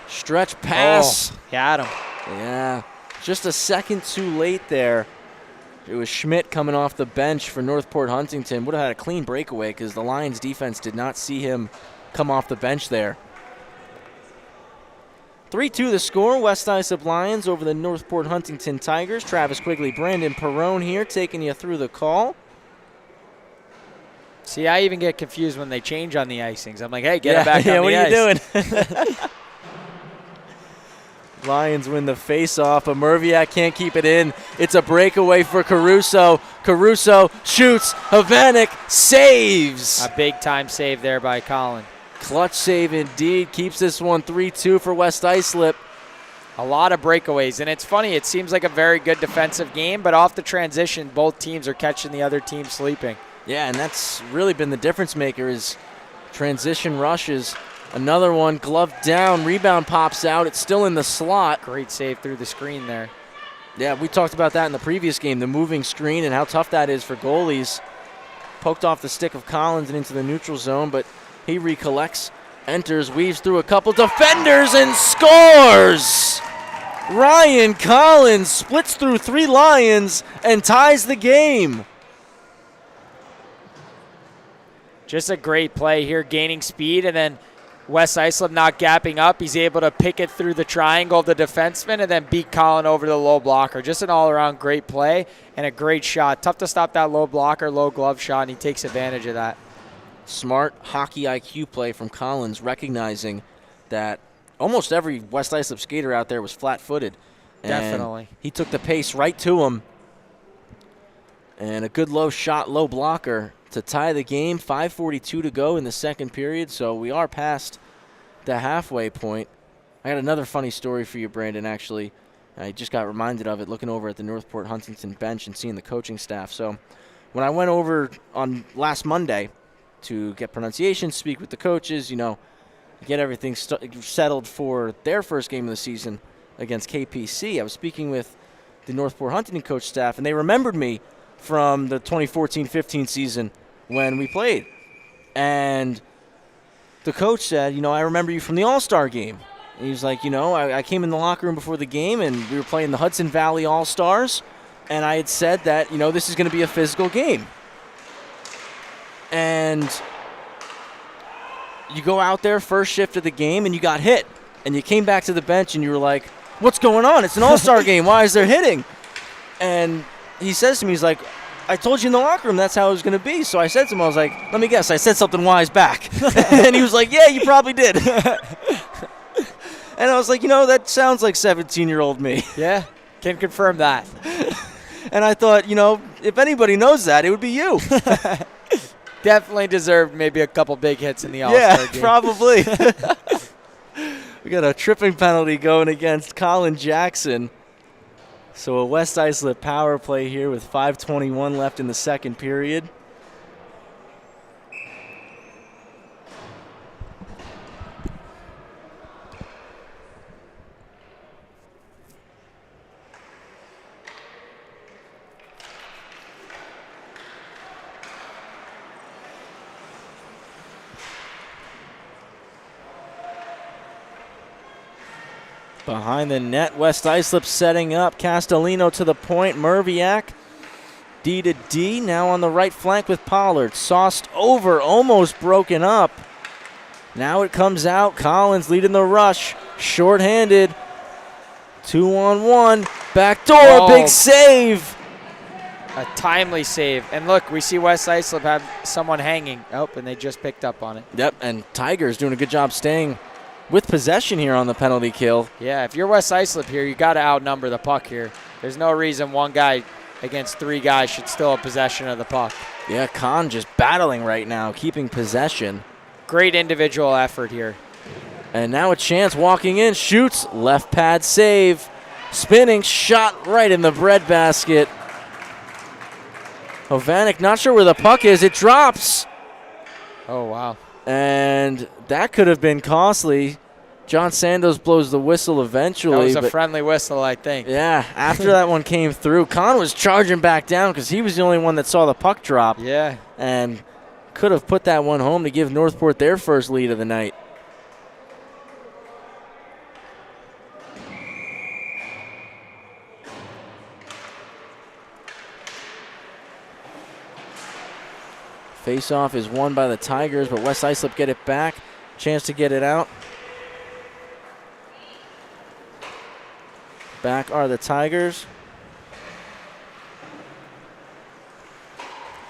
Stretch pass. Oh, got him. Yeah, just a second too late there. It was Schmidt coming off the bench for Northport Huntington. Would have had a clean breakaway because the Lions defense did not see him come off the bench there. 3-2 the score. West Islip Lions over the Northport Huntington Tigers. Travis Quigley, Brandon Perrone here taking you through the call. See, I even get confused when they change on the icings. I'm like, hey, get it back on the ice. What are you doing? Lions win the face-off, but Merviak can't keep it in. It's a breakaway for Caruso. Caruso shoots. Vanek saves. A big-time save there by Colin. Clutch save indeed. Keeps this one 3-2 for West Islip. A lot of breakaways, and it's funny. It seems like a very good defensive game, but off the transition, both teams are catching the other team sleeping. Yeah, and that's really been the difference maker is transition rushes. Another one, glove down, rebound pops out. It's still in the slot. Great save through the screen there. Yeah, we talked about that in the previous game, the moving screen and how tough that is for goalies. Poked off the stick of Collins and into the neutral zone, but he recollects, enters, weaves through a couple defenders, and scores! Ryan Collins splits through 3 Lions and ties the game. Just a great play here, gaining speed, and then West Islip not gapping up. He's able to pick it through the triangle of the defenseman and then beat Colin over the low blocker. Just an all-around great play and a great shot. Tough to stop that low blocker, low glove shot, and he takes advantage of that. Smart hockey IQ play from Collins, recognizing that almost every West Islip skater out there was flat-footed. Definitely. He took the pace right to him. And a good low shot, low blocker to tie the game. 5:42 to go in the second period, so we are past the halfway point. I got another funny story for you, Brandon, actually. I just got reminded of it looking over at the Northport Huntington bench and seeing the coaching staff. So when I went over on last Monday to get pronunciation, speak with the coaches, you know, get everything settled for their first game of the season against KPC. I was speaking with the Northport Huntington coach staff, and they remembered me from the 2014-15 season when we played. And the coach said, I remember you from the All-Star game. And he was like, I came in the locker room before the game, and we were playing the Hudson Valley All-Stars, and I had said that, this is going to be a physical game. And you go out there first shift of the game, and you got hit. And you came back to the bench, and you were like, what's going on? It's an all-star game. Why is there hitting? And he says to me, he's like, I told you in the locker room that's how it was going to be. So I said to him, I was like, let me guess, I said something wise back. And he was like, yeah, you probably did. And I was like, that sounds like 17-year-old me. Yeah, can confirm that. And I thought, if anybody knows that, it would be you. Definitely deserved maybe a couple big hits in the All-Star game. Yeah, probably. We got a tripping penalty going against Colin Jackson. So a West Islip power play here with 5:21 left in the second period. Behind the net, West Islip setting up. Castellino to the point. Merviak, D to D. Now on the right flank with Pollard. Sauced over, almost broken up. Now it comes out. Collins leading the rush. Short-handed. 2-on-1. Back door, big save. A timely save. And look, we see West Islip have someone hanging. Oh, and they just picked up on it. Yep, and Tigers doing a good job staying with possession here on the penalty kill. Yeah, if you're West Islip here, you got to outnumber the puck here. There's no reason one guy against three guys should still have possession of the puck. Yeah, Kahn just battling right now, keeping possession. Great individual effort here. And now a chance walking in, shoots, left pad save, spinning, shot right in the breadbasket. Hovanek not sure where the puck is, it drops. Oh, wow. And that could have been costly. John Sandoz blows the whistle eventually. That was a friendly whistle, I think. Yeah, after that one came through, Kahn was charging back down because he was the only one that saw the puck drop. Yeah. And could have put that one home to give Northport their first lead of the night. Face-off is won by the Tigers, but West Islip get it back. Chance to get it out. Back are the Tigers.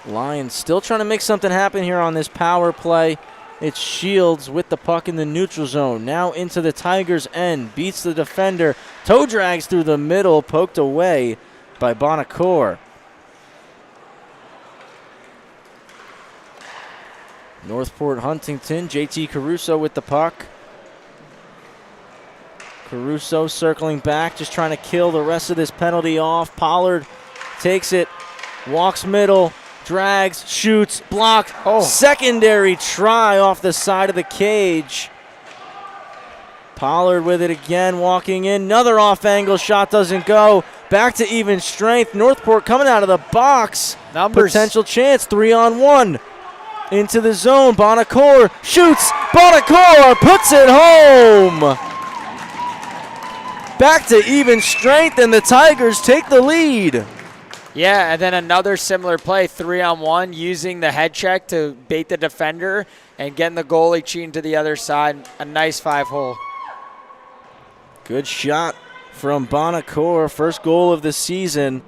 Lions still trying to make something happen here on this power play. It's Shields with the puck in the neutral zone. Now into the Tigers' end. Beats the defender. Toe drags through the middle. Poked away by Bonacore. Northport Huntington. JT Caruso with the puck. Caruso circling back, just trying to kill the rest of this penalty off. Pollard takes it, walks middle, drags, shoots, blocked. Oh. Secondary try off the side of the cage. Pollard with it again, walking in. Another off-angle shot doesn't go. Back to even strength. Northport coming out of the box. Numbers. Potential chance, 3-on-1. Into the zone, Bonacore shoots. Bonacore puts it home. Back to even strength, and the Tigers take the lead. Yeah, and then another similar play, 3-on-1, using the head check to bait the defender and getting the goalie cheating to the other side. A nice 5-hole. Good shot from Bonacore, first goal of the season,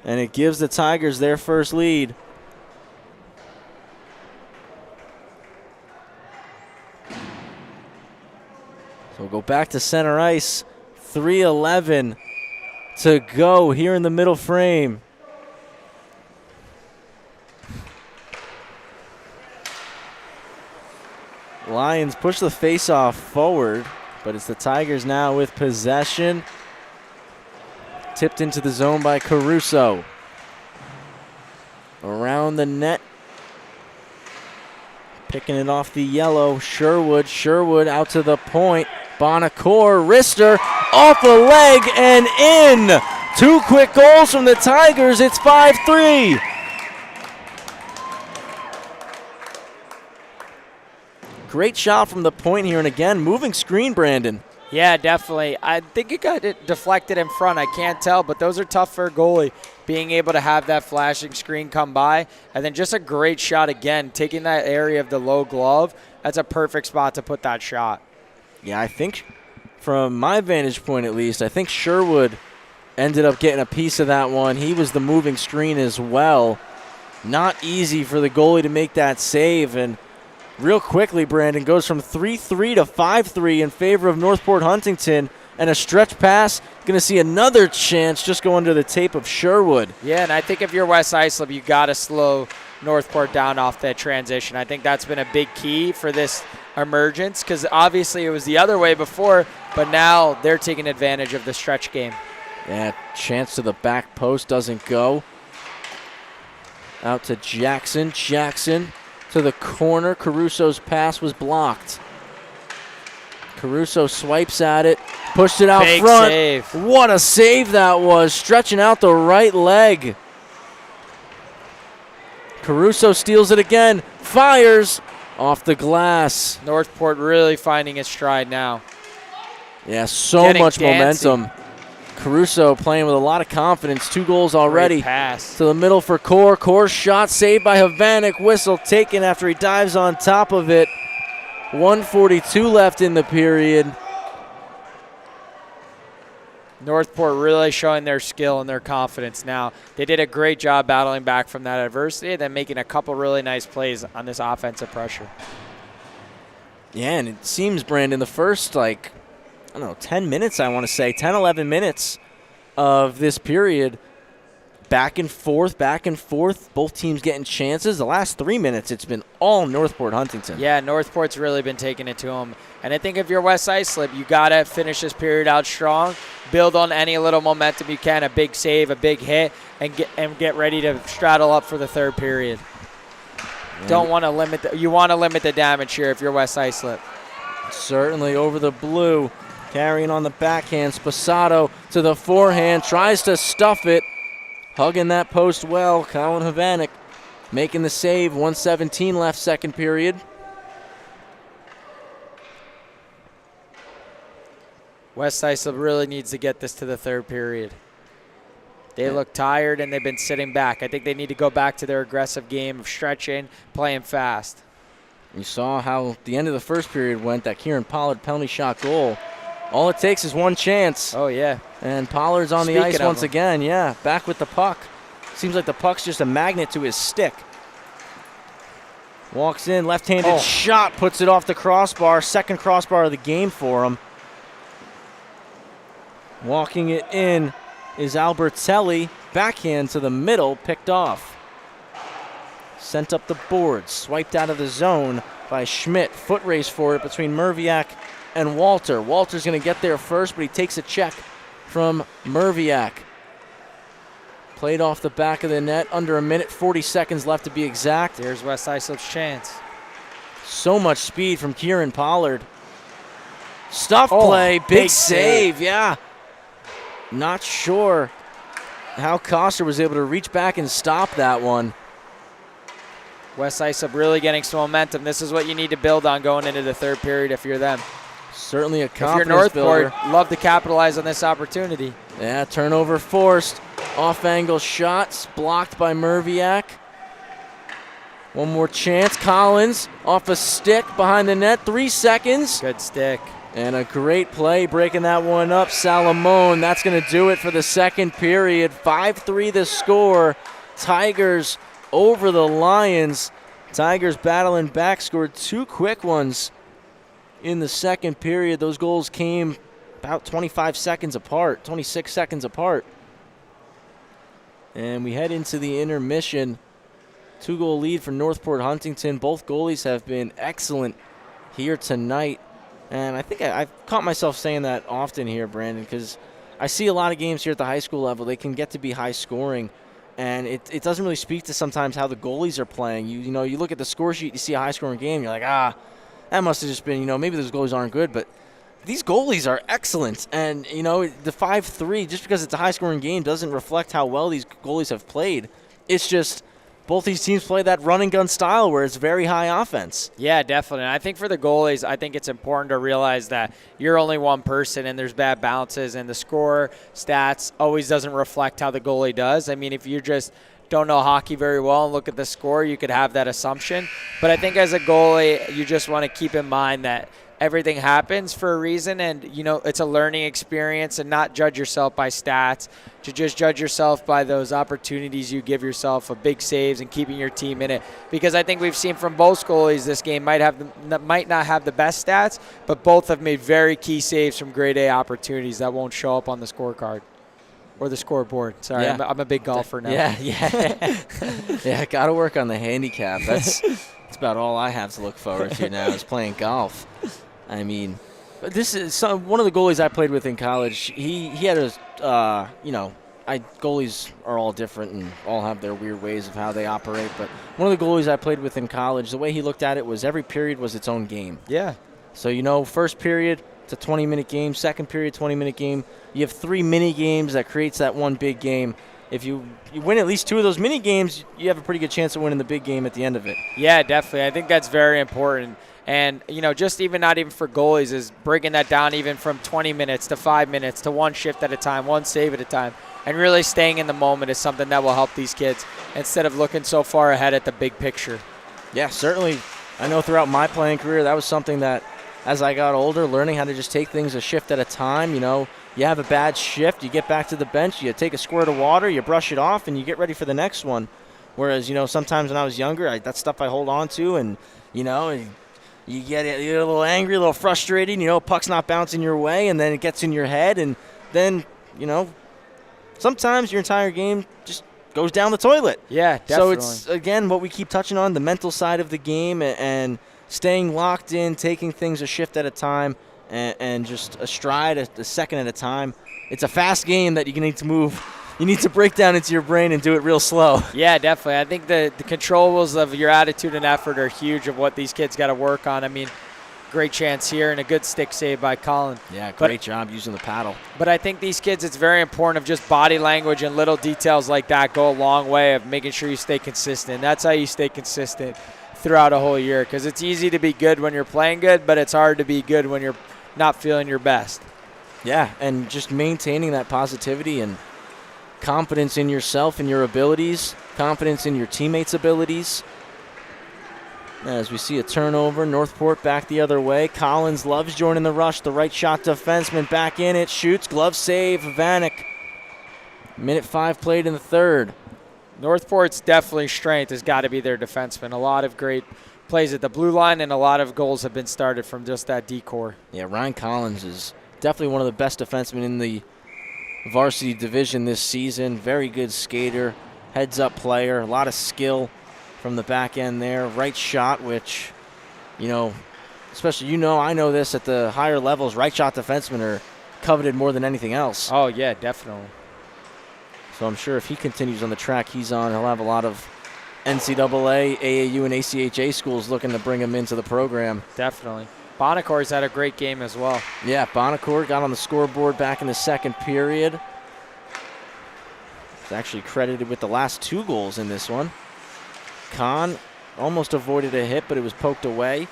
and it gives the Tigers their first lead. So we'll go back to center ice. 3:11 to go here in the middle frame. Lions push the faceoff forward, but it's the Tigers now with possession. Tipped into the zone by Caruso. Around the net. Picking it off the yellow. Sherwood out to the point. Bonacore, wrister, off a leg and in. 2 quick goals from the Tigers. It's 5-3. Great shot from the point here, and again, moving screen, Brandon. Yeah, definitely. I think it got it deflected in front. I can't tell, but those are tough for a goalie, being able to have that flashing screen come by. And then just a great shot again, taking that area of the low glove. That's a perfect spot to put that shot. Yeah, I think from my vantage point at least, I think Sherwood ended up getting a piece of that one. He was the moving screen as well. Not easy for the goalie to make that save, and real quickly, Brandon, goes from 3-3 to 5-3 in favor of Northport Huntington, and a stretch pass. Going to see another chance just go under the tape of Sherwood. Yeah, and I think if you're West Islip, you got to slow Northport down off that transition. I think that's been a big key for this emergence, because obviously it was the other way before, but now they're taking advantage of the stretch game. Yeah, chance to the back post, doesn't go. Out to Jackson. Jackson to the corner. Caruso's pass was blocked. Caruso swipes at it, pushed it out Big front. save. What a save that was, stretching out the right leg. Caruso steals it again, fires off the glass. Northport really finding its stride now. Yeah, so Getting much dancing. momentum. Caruso playing with a lot of confidence. 2 goals already. Great pass. To the middle for Core. Core's shot saved by Havanek. Whistle taken after he dives on top of it. 1:42 left in the period. Northport really showing their skill and their confidence now. They did a great job battling back from that adversity and then making a couple really nice plays on this offensive pressure. Yeah, and it seems, Brandon, the first, 10 minutes, I want to say, 10, 11 minutes of this period, back and forth, both teams getting chances. The last 3 minutes, it's been all Northport Huntington. Yeah, Northport's really been taking it to them. And I think if you're West Islip, you got to finish this period out strong, build on any little momentum you can, a big save, a big hit, and get ready to straddle up for the third period. Yeah. Don't want to limit you want to limit the damage here if you're West Islip. Certainly over the blue. Carrying on the backhand, Sposato to the forehand, tries to stuff it. Hugging that post well, Colin Havanek making the save. 1:17 left, second period. West Islip really needs to get this to the third period. They look tired and they've been sitting back. I think they need to go back to their aggressive game of stretching, playing fast. You saw how the end of the first period went, that Kieran Pollard penalty shot goal. All it takes is one chance. Oh, yeah. And Pollard's on the ice once again. Yeah, back with the puck. Seems like the puck's just a magnet to his stick. Walks in, left-handed shot, puts it off the crossbar. Second crossbar of the game for him. Walking it in is Albertelli. Backhand to the middle, picked off. Sent up the boards, swiped out of the zone by Schmidt. Foot race for it between Merviak and Walter. Walter's going to get there first, but he takes a check from Merviak. Played off the back of the net. Under a minute, 40 seconds left to be exact. There's West Islip's chance. So much speed from Kieran Pollard. Stuff play, big save, yeah. Not sure how Coster was able to reach back and stop that one. West Islip really getting some momentum. This is what you need to build on going into the third period if you're them. Certainly a confidence If you're Northport, builder. love to capitalize on this opportunity. Yeah, turnover forced. Off-angle shots blocked by Merviak. One more chance. Collins off a stick behind the net. 3 seconds. Good stick. And a great play breaking that one up. Salamone, that's going to do it for the second period. 5-3 the score. Tigers over the Lions. Tigers battling back, scored 2 quick ones in the second period. Those goals came about 25 seconds apart, 26 seconds apart. And we head into the intermission. 2-goal lead for Northport Huntington. Both goalies have been excellent here tonight. And I think I've caught myself saying that often here, Brandon, because I see a lot of games here at the high school level. They can get to be high scoring. And it doesn't really speak to sometimes how the goalies are playing. You know, you look at the score sheet, you see a high-scoring game, you're like, that must have just been, you know, maybe those goalies aren't good, but these goalies are excellent. And, you know, the 5-3, just because it's a high-scoring game, doesn't reflect how well these goalies have played. It's just both these teams play that run-and-gun style where it's very high offense. Yeah, definitely. And I think for the goalies, I think it's important to realize that you're only one person and there's bad bounces, and the score stats always doesn't reflect how the goalie does. I mean, if you just don't know hockey very well and look at the score, you could have that assumption. But I think as a goalie, you just want to keep in mind that everything happens for a reason, and, you know, it's a learning experience, and not judge yourself by stats, to just judge yourself by those opportunities you give yourself of big saves and keeping your team in it. Because I think we've seen from both goalies this game might not have the best stats, but both have made very key saves from grade A opportunities that won't show up on the scorecard or the scoreboard. Sorry, yeah. I'm a big golfer now. Yeah. Yeah, got to work on the handicap. That's about all I have to look forward to now is playing golf. I mean, this is one of the goalies I played with in college. He had a, you know, goalies are all different and all have their weird ways of how they operate. But one of the goalies I played with in college, the way he looked at it was every period was its own game. Yeah. So, you know, first period, it's a 20-minute game. Second period, 20-minute game. You have 3 mini games that creates that one big game. If you win at least 2 of those mini games, you have a pretty good chance of winning the big game at the end of it. Yeah, definitely. I think that's very important. And, you know, just not even for goalies, is breaking that down even from 20 minutes to 5 minutes to one shift at a time, one save at a time. And really staying in the moment is something that will help these kids instead of looking so far ahead at the big picture. Yeah, certainly. I know throughout my playing career, that was something that as I got older, learning how to just take things a shift at a time. You know, you have a bad shift, you get back to the bench, you take a squirt of water, you brush it off, and you get ready for the next one. Whereas, you know, sometimes when I was younger, that's stuff I hold on to, and, you know, you get a little angry, a little frustrated, you know, puck's not bouncing your way, and then it gets in your head, and then, you know, sometimes your entire game just goes down the toilet. Yeah, definitely. So it's, again, what we keep touching on, the mental side of the game and staying locked in, taking things a shift at a time, and just a stride, a second at a time. It's a fast game that you need to move. You need to break down into your brain and do it real slow. Yeah, definitely. I think the controllables of your attitude and effort are huge of what these kids got to work on. I mean, great chance here and a good stick save by Colin. Yeah, great job using the paddle. But I think these kids, it's very important of just body language and little details like that go a long way of making sure you stay consistent. That's how you stay consistent throughout a whole year, because it's easy to be good when you're playing good, but it's hard to be good when you're not feeling your best. Yeah, and just maintaining that positivity and confidence in yourself and your abilities, confidence in your teammates' abilities. As we see a turnover, Northport back the other way. Collins loves joining the rush. The right shot defenseman back in it, shoots, glove save, Vanek. Minute 5 played in the third. Northport's definitely strength has got to be their defenseman. A lot of great plays at the blue line, and a lot of goals have been started from just that D-core. Yeah, Ryan Collins is definitely one of the best defensemen in the varsity division this season. Very good skater, heads-up player, a lot of skill from the back end there. Right shot, which, you know, especially, you know, I know this at the higher levels, right shot defensemen are coveted more than anything else. Oh, yeah, definitely. So I'm sure if he continues on the track he's on, he'll have a lot of NCAA, AAU, and ACHA schools looking to bring him into the program. Definitely. Bonacor's had a great game as well. Yeah, Bonacor got on the scoreboard back in the second period. He's actually credited with the last 2 goals in this one. Kahn almost avoided a hit, but it was poked away.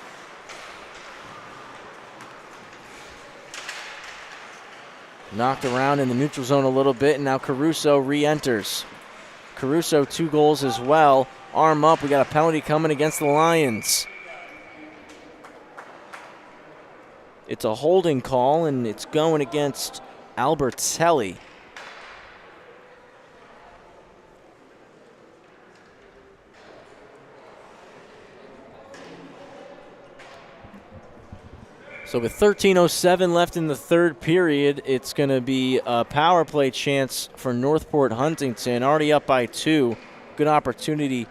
Knocked around in the neutral zone a little bit, and now Caruso re-enters. Caruso 2 goals as well. Arm up, we got a penalty coming against the Lions. It's a holding call, and it's going against Albertelli. So with 13:07 left in the third period, it's going to be a power play chance for Northport Huntington, already up by 2. Good opportunity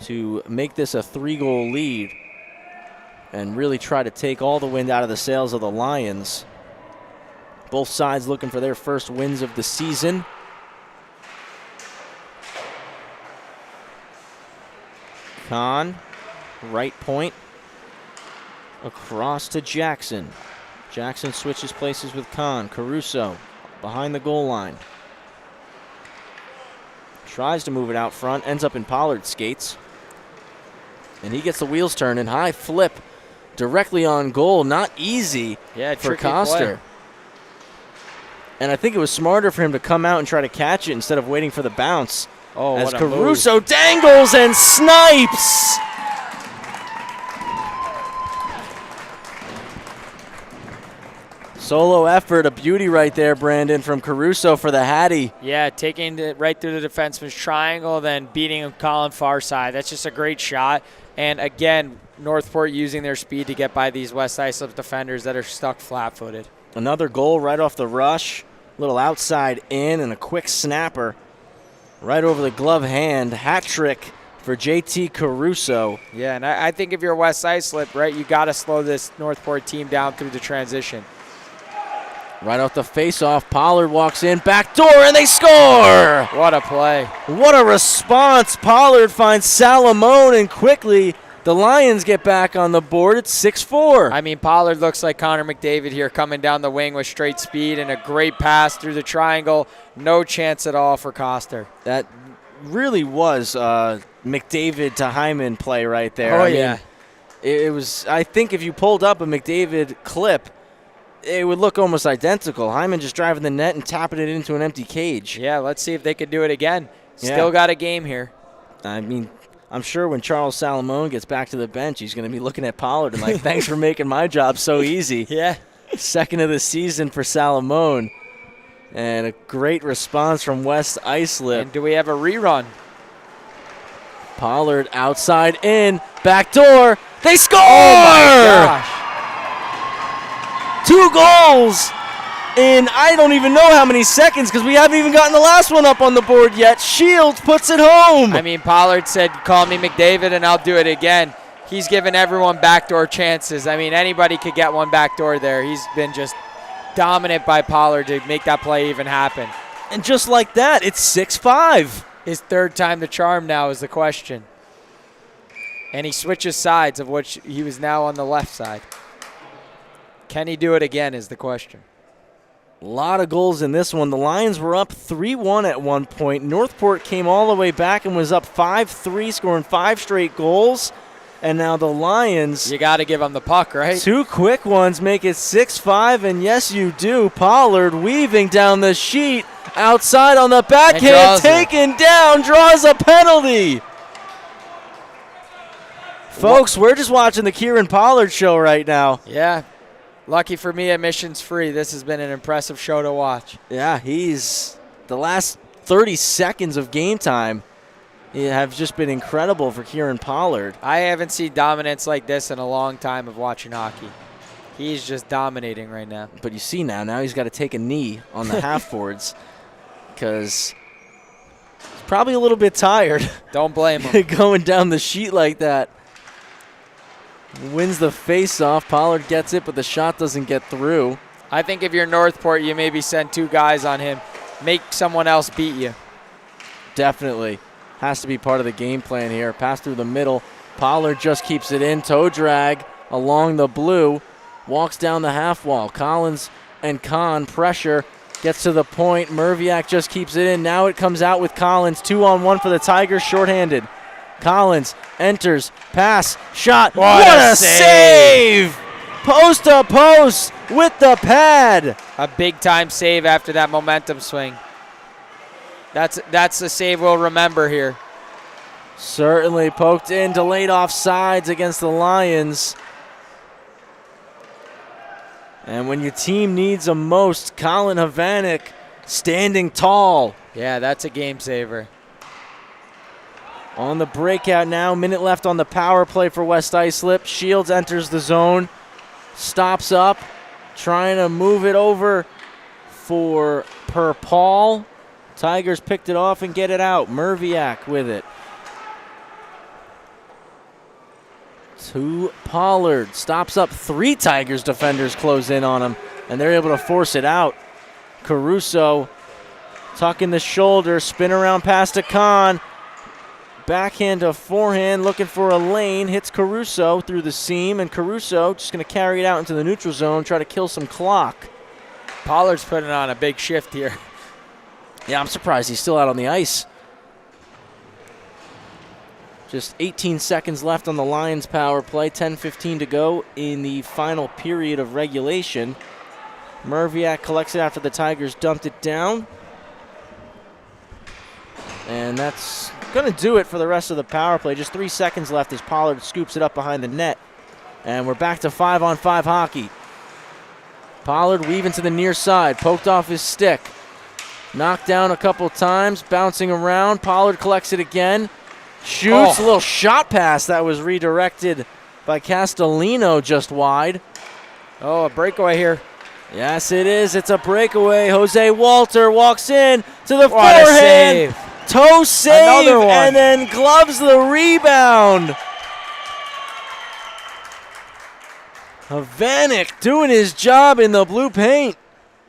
to make this a 3-goal lead and really try to take all the wind out of the sails of the Lions. Both sides looking for their first wins of the season. Kahn, right point. Across to Jackson. Jackson switches places with Kahn. Caruso behind the goal line. Tries to move it out front. Ends up in Pollard's skates. And he gets the wheels turning. High flip directly on goal. Not easy for Coster. And I think it was smarter for him to come out and try to catch it instead of waiting for the bounce. Oh, as what a Caruso move. dangles and snipes. Solo effort, a beauty right there, Brandon, from Caruso for the Hattie. Yeah, taking it right through the defenseman's triangle, then beating him Colin far side. That's just a great shot. And again, Northport using their speed to get by these West Islip defenders that are stuck flat-footed. Another goal right off the rush. Little outside in and a quick snapper right over the glove hand. Hat trick for JT Caruso. Yeah, and I think if you're West Islip, right, you got to slow this Northport team down through the transition. Right off the face-off, Pollard walks in, back door, and they score! What a play. What a response. Pollard finds Salamone, and quickly the Lions get back on the board. It's 6-4. I mean, Pollard looks like Connor McDavid here coming down the wing with straight speed and a great pass through the triangle. No chance at all for Coster. That really was McDavid to Hyman play right there. Oh, I mean, yeah. It was, I think if you pulled up a McDavid clip, it would look almost identical. Hyman just driving the net and tapping it into an empty cage. Yeah, let's see if they can do it again. Still got a game here. I mean, I'm sure when Charles Salamone gets back to the bench, he's going to be looking at Pollard and like, thanks for making my job so easy. Yeah. Second of the season for Salamone. And a great response from West Islip. And do we have a rerun? Pollard outside in, back door. They score! Oh, my gosh. 2 goals in I don't even know how many seconds because we haven't even gotten the last one up on the board yet. Shields puts it home. I mean, Pollard said, call me McDavid and I'll do it again. He's given everyone backdoor chances. I mean, anybody could get one backdoor there. He's been just dominant by Pollard to make that play even happen. And just like that, it's 6-5. His third time the charm now is the question. And he switches sides, of which he was now on the left side. Can he do it again is the question. A lot of goals in this one. The Lions were up 3-1 at one point. Northport came all the way back and was up 5-3, scoring 5 straight goals. And now the Lions, you got to give them the puck, right? 2 quick ones make it 6-5, and yes, you do. Pollard weaving down the sheet, outside on the backhand, taken down, draws a penalty. Folks, we're just watching the Kieran Pollard show right now. Yeah. Lucky for me, admission's free. This has been an impressive show to watch. Yeah, he's the last 30 seconds of game time have just been incredible for Kieran Pollard. I haven't seen dominance like this in a long time of watching hockey. He's just dominating right now. But you see now he's got to take a knee on the half-boards because he's probably a little bit tired. Don't blame him. Going down the sheet like that. Wins the face-off. Pollard gets it, but the shot doesn't get through. I think if you're Northport, you maybe send 2 guys on him. Make someone else beat you. Definitely. Has to be part of the game plan here. Pass through the middle. Pollard just keeps it in. Toe drag along the blue. Walks down the half wall. Collins and Kahn pressure. Gets to the point. Merviak just keeps it in. Now it comes out with Collins. 2-on-1 for the Tigers, shorthanded. Collins enters, pass, shot. What a save! Post to post with the pad. A big-time save after that momentum swing. That's the save we'll remember here. Certainly poked in, delayed off sides against the Lions. And when your team needs them most, Colin Havanek standing tall. Yeah, that's a game saver. On the breakout now, minute left on the power play for West Islip. Shields enters the zone, stops up, trying to move it over for Paul. Tigers picked it off and get it out. Merviak with it. To Pollard, stops up. 3 Tigers defenders close in on him, and they're able to force it out. Caruso tucking the shoulder, spin around pass to Kahn. Backhand to forehand, looking for a lane. Hits Caruso through the seam, and Caruso just going to carry it out into the neutral zone, try to kill some clock. Pollard's putting on a big shift here. Yeah, I'm surprised he's still out on the ice. Just 18 seconds left on the Lions power play. 10:15 to go in the final period of regulation. Merviak collects it after the Tigers dumped it down. And that's going to do it for the rest of the power play. Just 3 seconds left as Pollard scoops it up behind the net. And we're back to 5-on-5 hockey. Pollard weaving to the near side, poked off his stick. Knocked down a couple times, bouncing around. Pollard collects it again. Shoots, a little shot pass that was redirected by Castellino just wide. Oh, a breakaway here. Yes, it is. It's a breakaway. Jose Walter walks in to the What a forehand. save. Toe save, Another one. and then gloves the rebound. Havanek doing his job in the blue paint.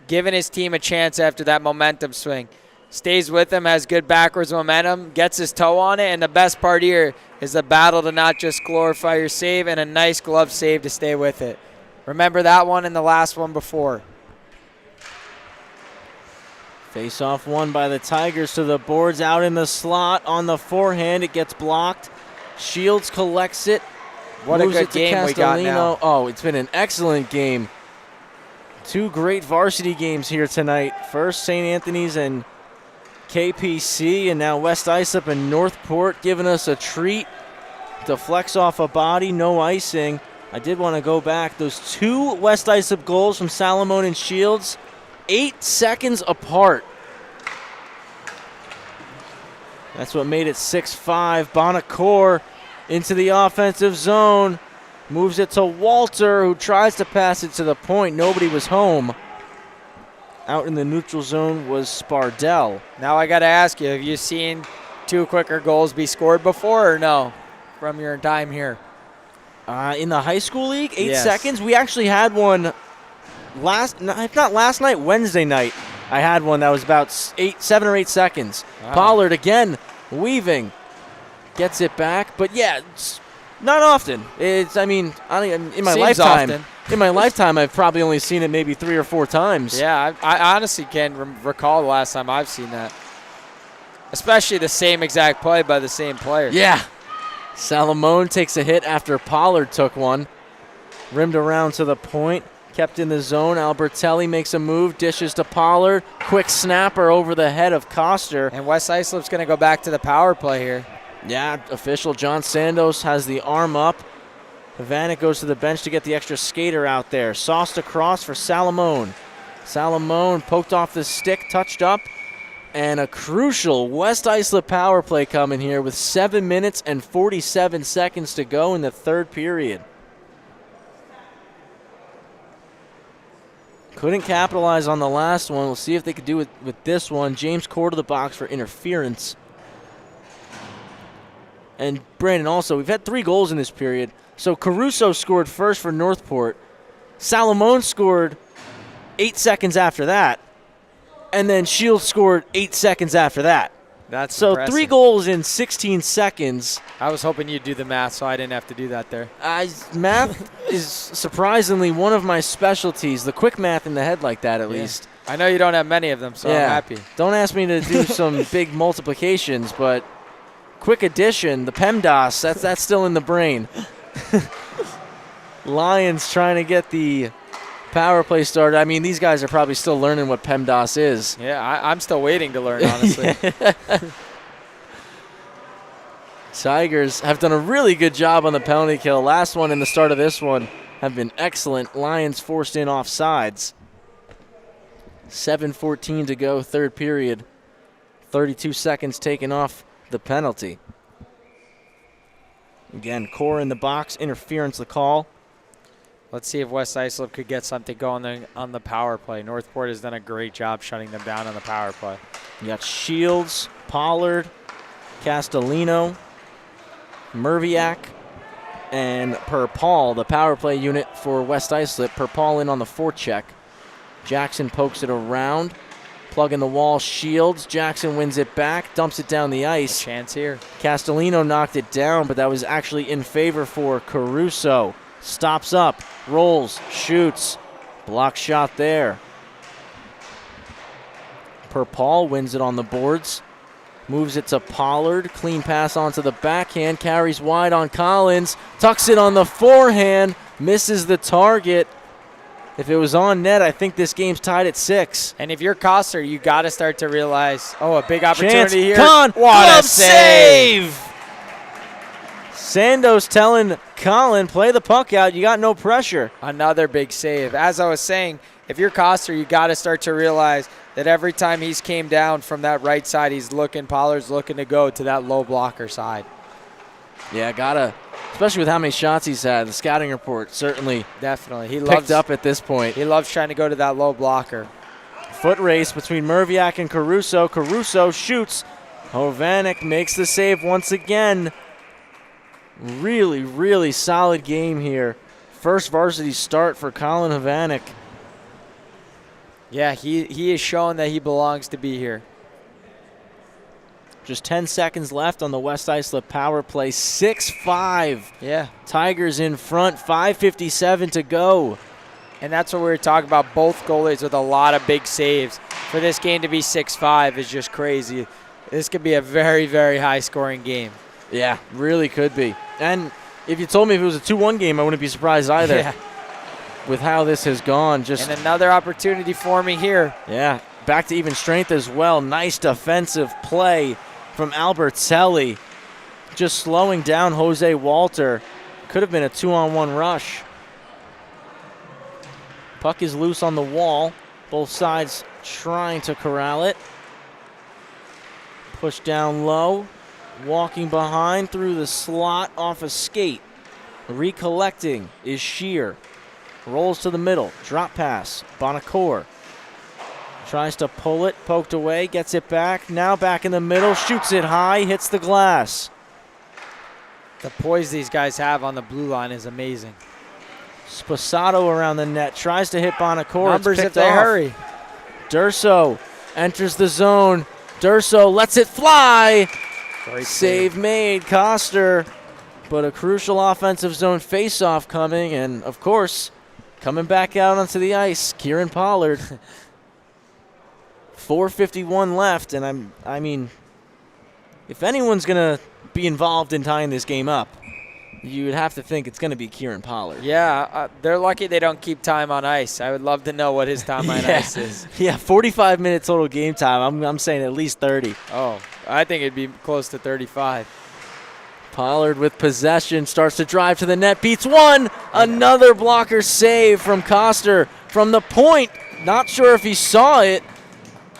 Giving his team a chance after that momentum swing. Stays with him, has good backwards momentum, gets his toe on it, and the best part here is the battle to not just glorify your save and a nice glove save to stay with it. Remember that one and the last one before. Face-off won by the Tigers to the boards, out in the slot on the forehand. It gets blocked. Shields collects it. What a moves good it to game we got Castellino. now. Oh, it's been an excellent game. Two great varsity games here tonight. First St. Anthony's and KPC, and now West Islip and Northport giving us a treat to flex off a body, no icing. I did want to go back. Those two West Islip goals from Salamone and Shields, 8 seconds apart. That's what made it 6-5. Bonacore into the offensive zone. Moves it to Walter, who tries to pass it to the point. Nobody was home. Out in the neutral zone was Spardell. Now I got to ask you, have you seen two quicker goals be scored before or no from your time here? In the high school league, 8 Yes. seconds. We actually had one if not last night, Wednesday night. I had one that was about 7 or 8 seconds. Wow. Pollard again, weaving, gets it back. But yeah, it's not often. In my Seems lifetime, often. in my lifetime, I've probably only seen it maybe 3 or 4 times. Yeah, I honestly can't recall the last time I've seen that. Especially the same exact play by the same player. Yeah. Salamone takes a hit after Pollard took one. Rimmed around to the point. Kept in the zone. Albertelli makes a move. Dishes to Pollard. Quick snapper over the head of Coster. And West Islip's going to go back to the power play here. Yeah, official John Sandos has the arm up. Havanek goes to the bench to get the extra skater out there. Sauced across for Salamone. Salamone poked off the stick, touched up. And a crucial West Islip power play coming here with 7 minutes and 47 seconds to go in the third period. Couldn't capitalize on the last one. We'll see if they could do it with this one. James Core to the box for interference. And Brandon, also, we've had 3 goals in this period. So Caruso scored first for Northport. Salamone scored 8 seconds after that. And then Shields scored 8 seconds after that. That's so impressive. 3 goals in 16 seconds. I was hoping you'd do the math, so I didn't have to do that there. Math is surprisingly one of my specialties. The quick math in the head like that, at least. I know you don't have many of them, so I'm happy. Don't ask me to do some big multiplications, but quick addition, the PEMDAS, that's still in the brain. Lions trying to get the power play started. I mean, these guys are probably still learning what PEMDAS is. Yeah, I'm still waiting to learn, honestly. Tigers have done a really good job on the penalty kill. Last one and the start of this one have been excellent. Lions forced in offsides. 7:14 to go, third period. 32 seconds taken off the penalty. Again, Core in the box, interference the call. Let's see if West Islip could get something going on the power play. Northport has done a great job shutting them down on the power play. You got Shields, Pollard, Castellino, Merviak, and Paul, the power play unit for West Islip. Paul in on the forecheck. Jackson pokes it around. Plug in the wall, Shields. Jackson wins it back, dumps it down the ice. A chance here. Castellino knocked it down, but that was actually in favor for Caruso. Stops up, rolls, shoots. Block shot there. Paul wins it on the boards. Moves it to Pollard. Clean pass onto the backhand. Carries wide on Collins. Tucks it on the forehand. Misses the target. If it was on net, I think this game's tied at 6. And if you're Coster, you got to start to realize, a big opportunity Chance. here. Con, What a save! Sandos telling Colin, play the puck out. You got no pressure. Another big save. As I was saying, if you're Coster, you got to start to realize that every time he's came down from that right side, Pollard's looking to go to that low blocker side. Yeah, gotta. Especially with how many shots he's had. The scouting report certainly definitely picked up at this point. He loves trying to go to that low blocker. Foot race between Merviak and Caruso. Caruso shoots. Hovanek makes the save once again. Really, really solid game here. First varsity start for Colin Hovanek. Yeah, he is showing that he belongs to be here. Just 10 seconds left on the West Islip power play. 6-5. Yeah. Tigers in front. 5:57 to go. And that's what we were talking about. Both goalies with a lot of big saves. For this game to be 6-5 is just crazy. This could be a very, very high-scoring game. Yeah, really could be. And if you told me if it was a 2-1 game, I wouldn't be surprised either. Yeah. With how this has gone. And another opportunity for me here. Yeah, back to even strength as well. Nice defensive play from Albertelli. Just slowing down Jose Walter. Could have been a 2-on-1 rush. Puck is loose on the wall. Both sides trying to corral it. Push down low. Walking behind through the slot off a skate. Recollecting is Shear. Rolls to the middle. Drop pass. Bonacore. Tries to pull it. Poked away. Gets it back. Now back in the middle. Shoots it high. Hits the glass. The poise these guys have on the blue line is amazing. Sposato around the net. Tries to hit Bonacore. Numbers if they hurry. Durso enters the zone. Durso lets it fly. Great save made. Coster. But a crucial offensive zone faceoff coming. And, of course, coming back out onto the ice, Kieran Pollard. 4:51 left, and I mean, if anyone's going to be involved in tying this game up, you would have to think it's going to be Kieran Pollard. Yeah, they're lucky they don't keep time on ice. I would love to know what his time on ice is. Yeah, 45-minute total game time. I'm saying at least 30. Oh, I think it'd be close to 35. Pollard with possession, starts to drive to the net, beats one. Another blocker save from Coster from the point. Not sure if he saw it.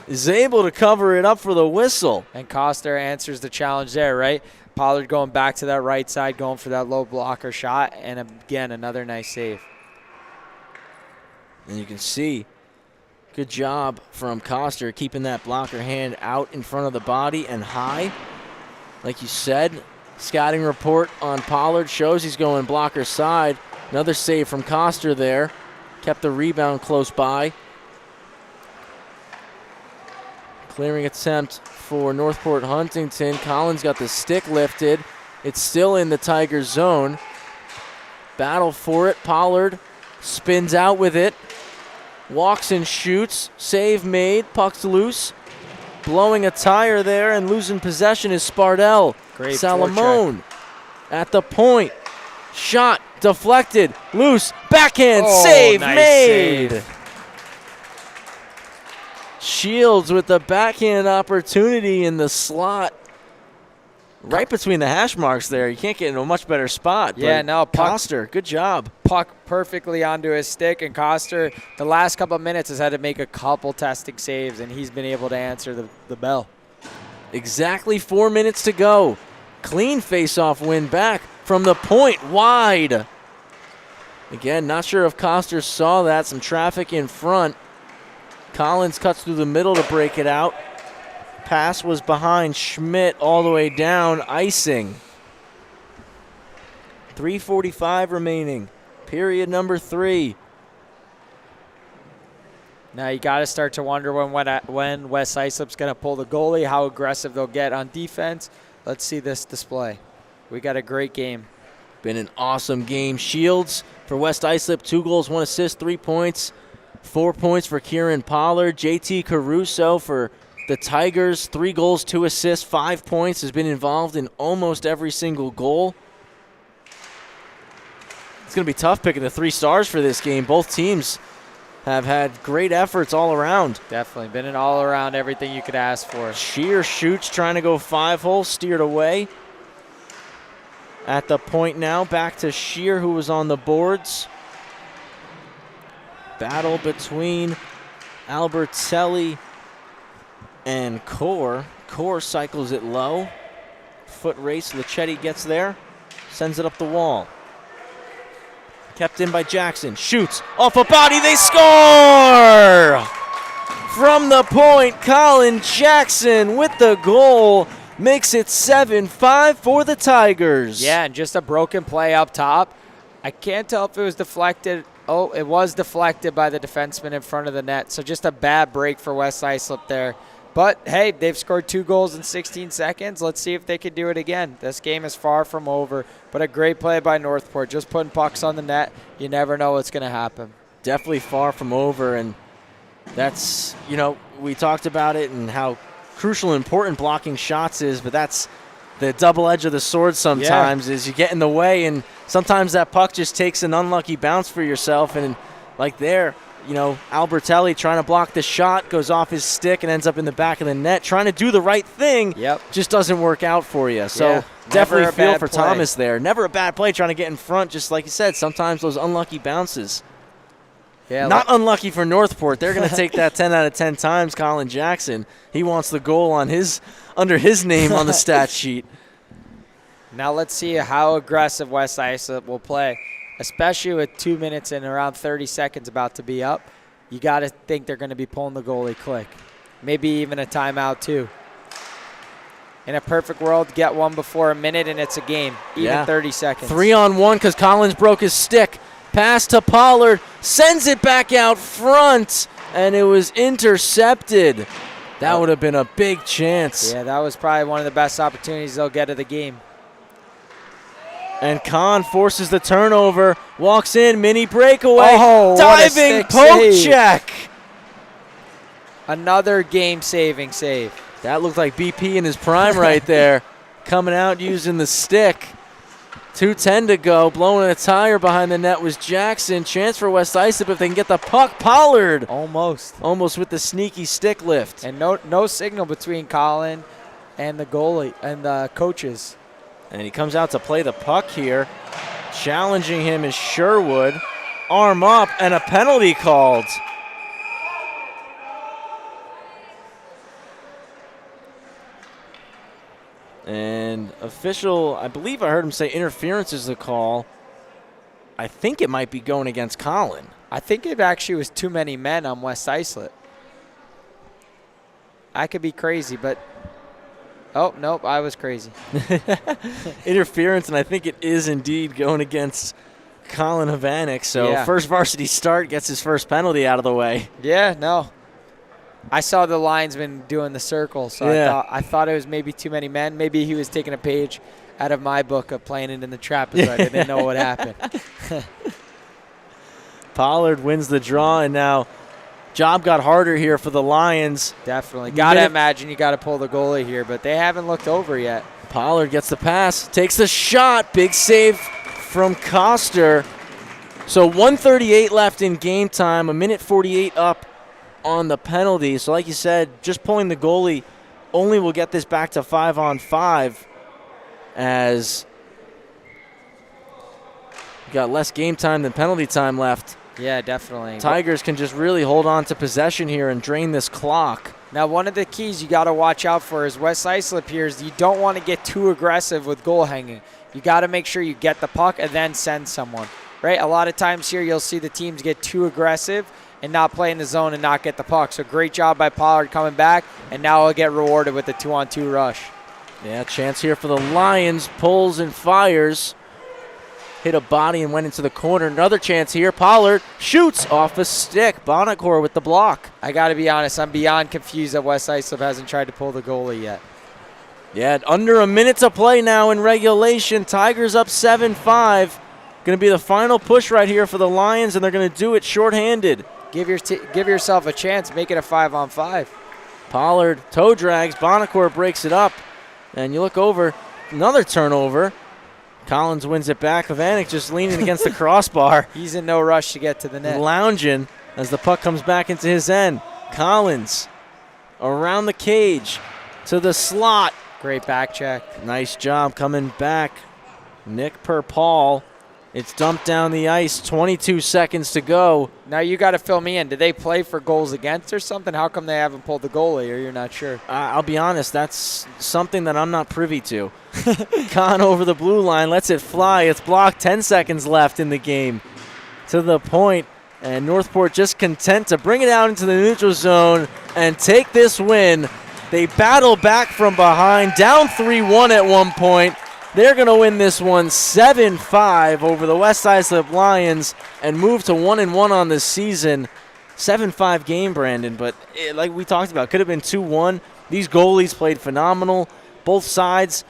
Is able to cover it up for the whistle. And Coster answers the challenge there, right? Pollard going back to that right side, going for that low blocker shot, and again, another nice save. And you can see, good job from Coster keeping that blocker hand out in front of the body and high. Like you said, scouting report on Pollard shows he's going blocker side. Another save from Coster there. Kept the rebound close by. Clearing attempt for Northport Huntington. Collins got the stick lifted. It's still in the Tigers zone. Battle for it. Pollard spins out with it. Walks and shoots. Save made. Puck's loose. Blowing a tire there and losing possession is Spardell. Great Salamone at the point. Shot deflected. Loose. Backhand. Save nice made. Save. Shields with the backhand opportunity in the slot. Right between the hash marks there. You can't get into a much better spot. Yeah, no, Coster, good job. Puck perfectly onto his stick, and Coster, the last couple of minutes, has had to make a couple testing saves, and he's been able to answer the bell. Exactly 4 minutes to go. Clean face-off win back from the point, wide. Again, not sure if Coster saw that. Some traffic in front. Collins cuts through the middle to break it out. Pass was behind Schmidt all the way down, icing. 3:45 remaining. Period number 3. Now you got to start to wonder when West Islip's going to pull the goalie, how aggressive they'll get on defense. Let's see this display. We got a great game. Been an awesome game. Shields for West Islip, 2 goals, 1 assist, 3 points. 4 points for Kieran Pollard. JT Caruso for the Tigers, 3 goals, 2 assists, 5 points. Has been involved in almost every single goal. It's going to be tough picking the 3 stars for this game. Both teams have had great efforts all around. Definitely been an all-around everything you could ask for. Shear shoots, trying to go 5-hole, steered away. At the point now, back to Shear, who was on the boards. Battle between Albertelli and Core. Core cycles it low. Foot race, Lichetti gets there, sends it up the wall. Kept in by Jackson, shoots, off a body, they score! From the point, Colin Jackson with the goal. Makes it 7-5 for the Tigers. Yeah, and just a broken play up top. I can't tell if it was deflected. Oh, it was deflected by the defenseman in front of the net. So just a bad break for West Islip there. But, hey, they've scored 2 goals in 16 seconds. Let's see if they can do it again. This game is far from over. But a great play by Northport. Just putting pucks on the net. You never know what's going to happen. Definitely far from over. And that's, we talked about it and how crucial and important blocking shots is, but that's the double edge of the sword sometimes. Is you get in the way, and sometimes that puck just takes an unlucky bounce for yourself. And like there, Albertelli trying to block the shot, goes off his stick and ends up in the back of the net. Trying to do the right thing, just doesn't work out for you. So definitely feel for Thomas there. Never a bad play trying to get in front, just like you said, sometimes those unlucky bounces. Yeah, not unlucky for Northport. They're going to take that 10 out of 10 times. Colin Jackson, he wants the goal under his name on the stat sheet. Now let's see how aggressive West Islip will play, especially with 2 minutes and around 30 seconds about to be up. You got to think they're going to be pulling the goalie quick. Maybe even a timeout too. In a perfect world, get one before a minute and it's a game, even 30 seconds. 3-on-1 because Collins broke his stick. Pass to Pollard, sends it back out front, and it was intercepted. That would have been a big chance. Yeah, that was probably one of the best opportunities they'll get of the game. And Kahn forces the turnover, walks in, mini breakaway, diving poke check. Another game-saving save. That looked like BP in his prime right there, coming out using the stick. 2:10 to go. Blowing a tire behind the net was Jackson. Chance for West Islip if they can get the puck. Pollard. Almost with the sneaky stick lift. And no signal between Colin and the goalie and the coaches. And he comes out to play the puck here. Challenging him is Sherwood. Arm up and a penalty called. And official, I believe I heard him say interference is the call. I think it might be going against Colin. I think it actually was too many men on West Islip. I could be crazy, but oh, nope, I was crazy. Interference, and I think it is indeed going against Colin Havanek. So first varsity start, gets his first penalty out of the way. Yeah, no. I saw the linesman doing the circle, so I thought it was maybe too many men. Maybe he was taking a page out of my book of playing it in the trapezoid. I didn't know what happened. Pollard wins the draw, and now job got harder here for the Lions. Definitely. Got to imagine you got to pull the goalie here, but they haven't looked over yet. Pollard gets the pass, takes the shot. Big save from Coster. So 1:38 left in game time, 1:48 up on the penalty. So like you said, just pulling the goalie only will get this back to 5-on-5 as we got less game time than penalty time left. Yeah, definitely. Tigers can just really hold on to possession here and drain this clock. Now, one of the keys you got to watch out for is West Islip here is you don't want to get too aggressive with goal hanging. You got to make sure you get the puck and then send someone, right? A lot of times here you'll see the teams get too aggressive and not play in the zone and not get the puck. So great job by Pollard coming back, and now he'll get rewarded with the 2-on-2 rush. Yeah, chance here for the Lions. Pulls and fires. hit a body and went into the corner. Another chance here. Pollard shoots off a stick. Bonacore with the block. I got to be honest, I'm beyond confused that West Islip hasn't tried to pull the goalie yet. Yeah, under a minute to play now in regulation. Tigers up 7-5. Going to be the final push right here for the Lions, and they're going to do it shorthanded. Give yourself a chance. Make it a 5-on-5. Pollard toe drags. Bonacore breaks it up. And you look over, another turnover. Collins wins it back. Vanek just leaning against the crossbar. He's in no rush to get to the net. Lounging as the puck comes back into his end. Collins around the cage to the slot. Great back check. Nice job coming back. Nick Perpaul. It's dumped down the ice. 22 seconds to go. Now you got to fill me in. Did they play for goals against or something? How come they haven't pulled the goalie, or you're not sure? I'll be honest. That's something that I'm not privy to. Kahn over the blue line. Lets it fly. It's blocked. 10 seconds left in the game. To the point. And Northport just content to bring it out into the neutral zone and take this win. They battle back from behind. Down 3-1 at one point. They're going to win this one 7-5 over the West Islip Lions and move to 1-1 on the season. 7-5 game, Brandon, but like we talked about, could have been 2-1. These goalies played phenomenal. Both sides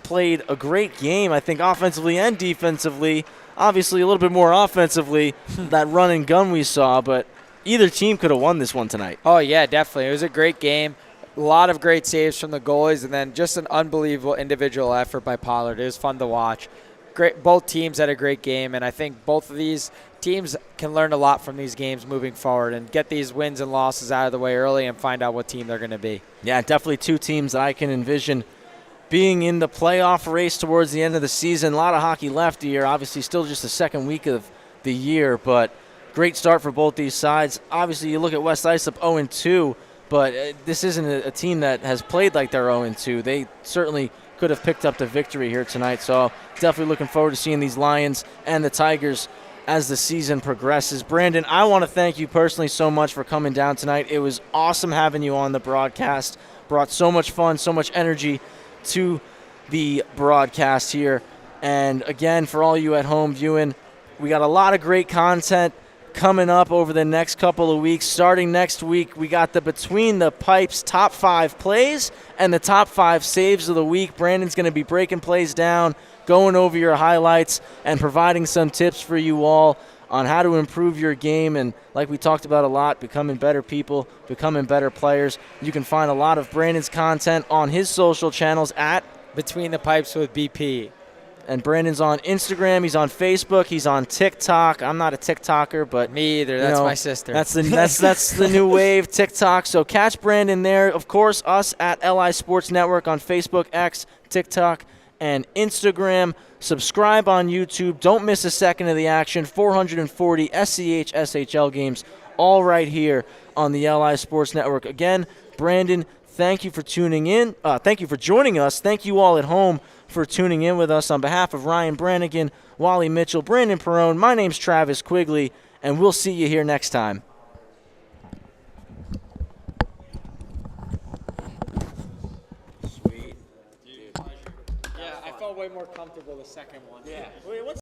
played a great game, I think, offensively and defensively. Obviously, a little bit more offensively, that run and gun we saw, but either team could have won this one tonight. Oh, yeah, definitely. It was a great game. A lot of great saves from the goalies, and then just an unbelievable individual effort by Pollard. It was fun to watch. Great, both teams had a great game, and I think both of these teams can learn a lot from these games moving forward and get these wins and losses out of the way early and find out what team they're going to be. Yeah, definitely two teams that I can envision being in the playoff race towards the end of the season. A lot of hockey left here. Obviously, still just the second week of the year, but great start for both these sides. Obviously, you look at West Islip 0-2. But this isn't a team that has played like they're 0-2. They certainly could have picked up the victory here tonight. So definitely looking forward to seeing these Lions and the Tigers as the season progresses. Brandon, I want to thank you personally so much for coming down tonight. It was awesome having you on the broadcast. Brought so much fun, so much energy to the broadcast here. And again, for all you at home viewing, we got a lot of great content coming up over the next couple of weeks. Starting next week, we got the Between the Pipes top 5 plays and the top 5 saves of the week. Brandon's going to be breaking plays down, going over your highlights, and providing some tips for you all on how to improve your game. And like we talked about a lot, becoming better people, becoming better players. You can find a lot of Brandon's content on his social channels at Between the Pipes with BP. And Brandon's on Instagram. He's on Facebook. He's on TikTok. I'm not a TikToker, but me either. That's my sister. That's the new wave, TikTok. So catch Brandon there. Of course, us at LI Sports Network on Facebook, X, TikTok, and Instagram. Subscribe on YouTube. Don't miss a second of the action. 440 SCHSHL games, all right here on the LI Sports Network. Again, Brandon, thank you for tuning in. Thank you for joining us. Thank you all at home for tuning in with us. On behalf of Ryan Brannigan, Wally Mitchell, Brandon Perrone, my name's Travis Quigley, and we'll see you here next time. Sweet. Dude, pleasure. Yeah, I felt way more comfortable the second one. Yeah.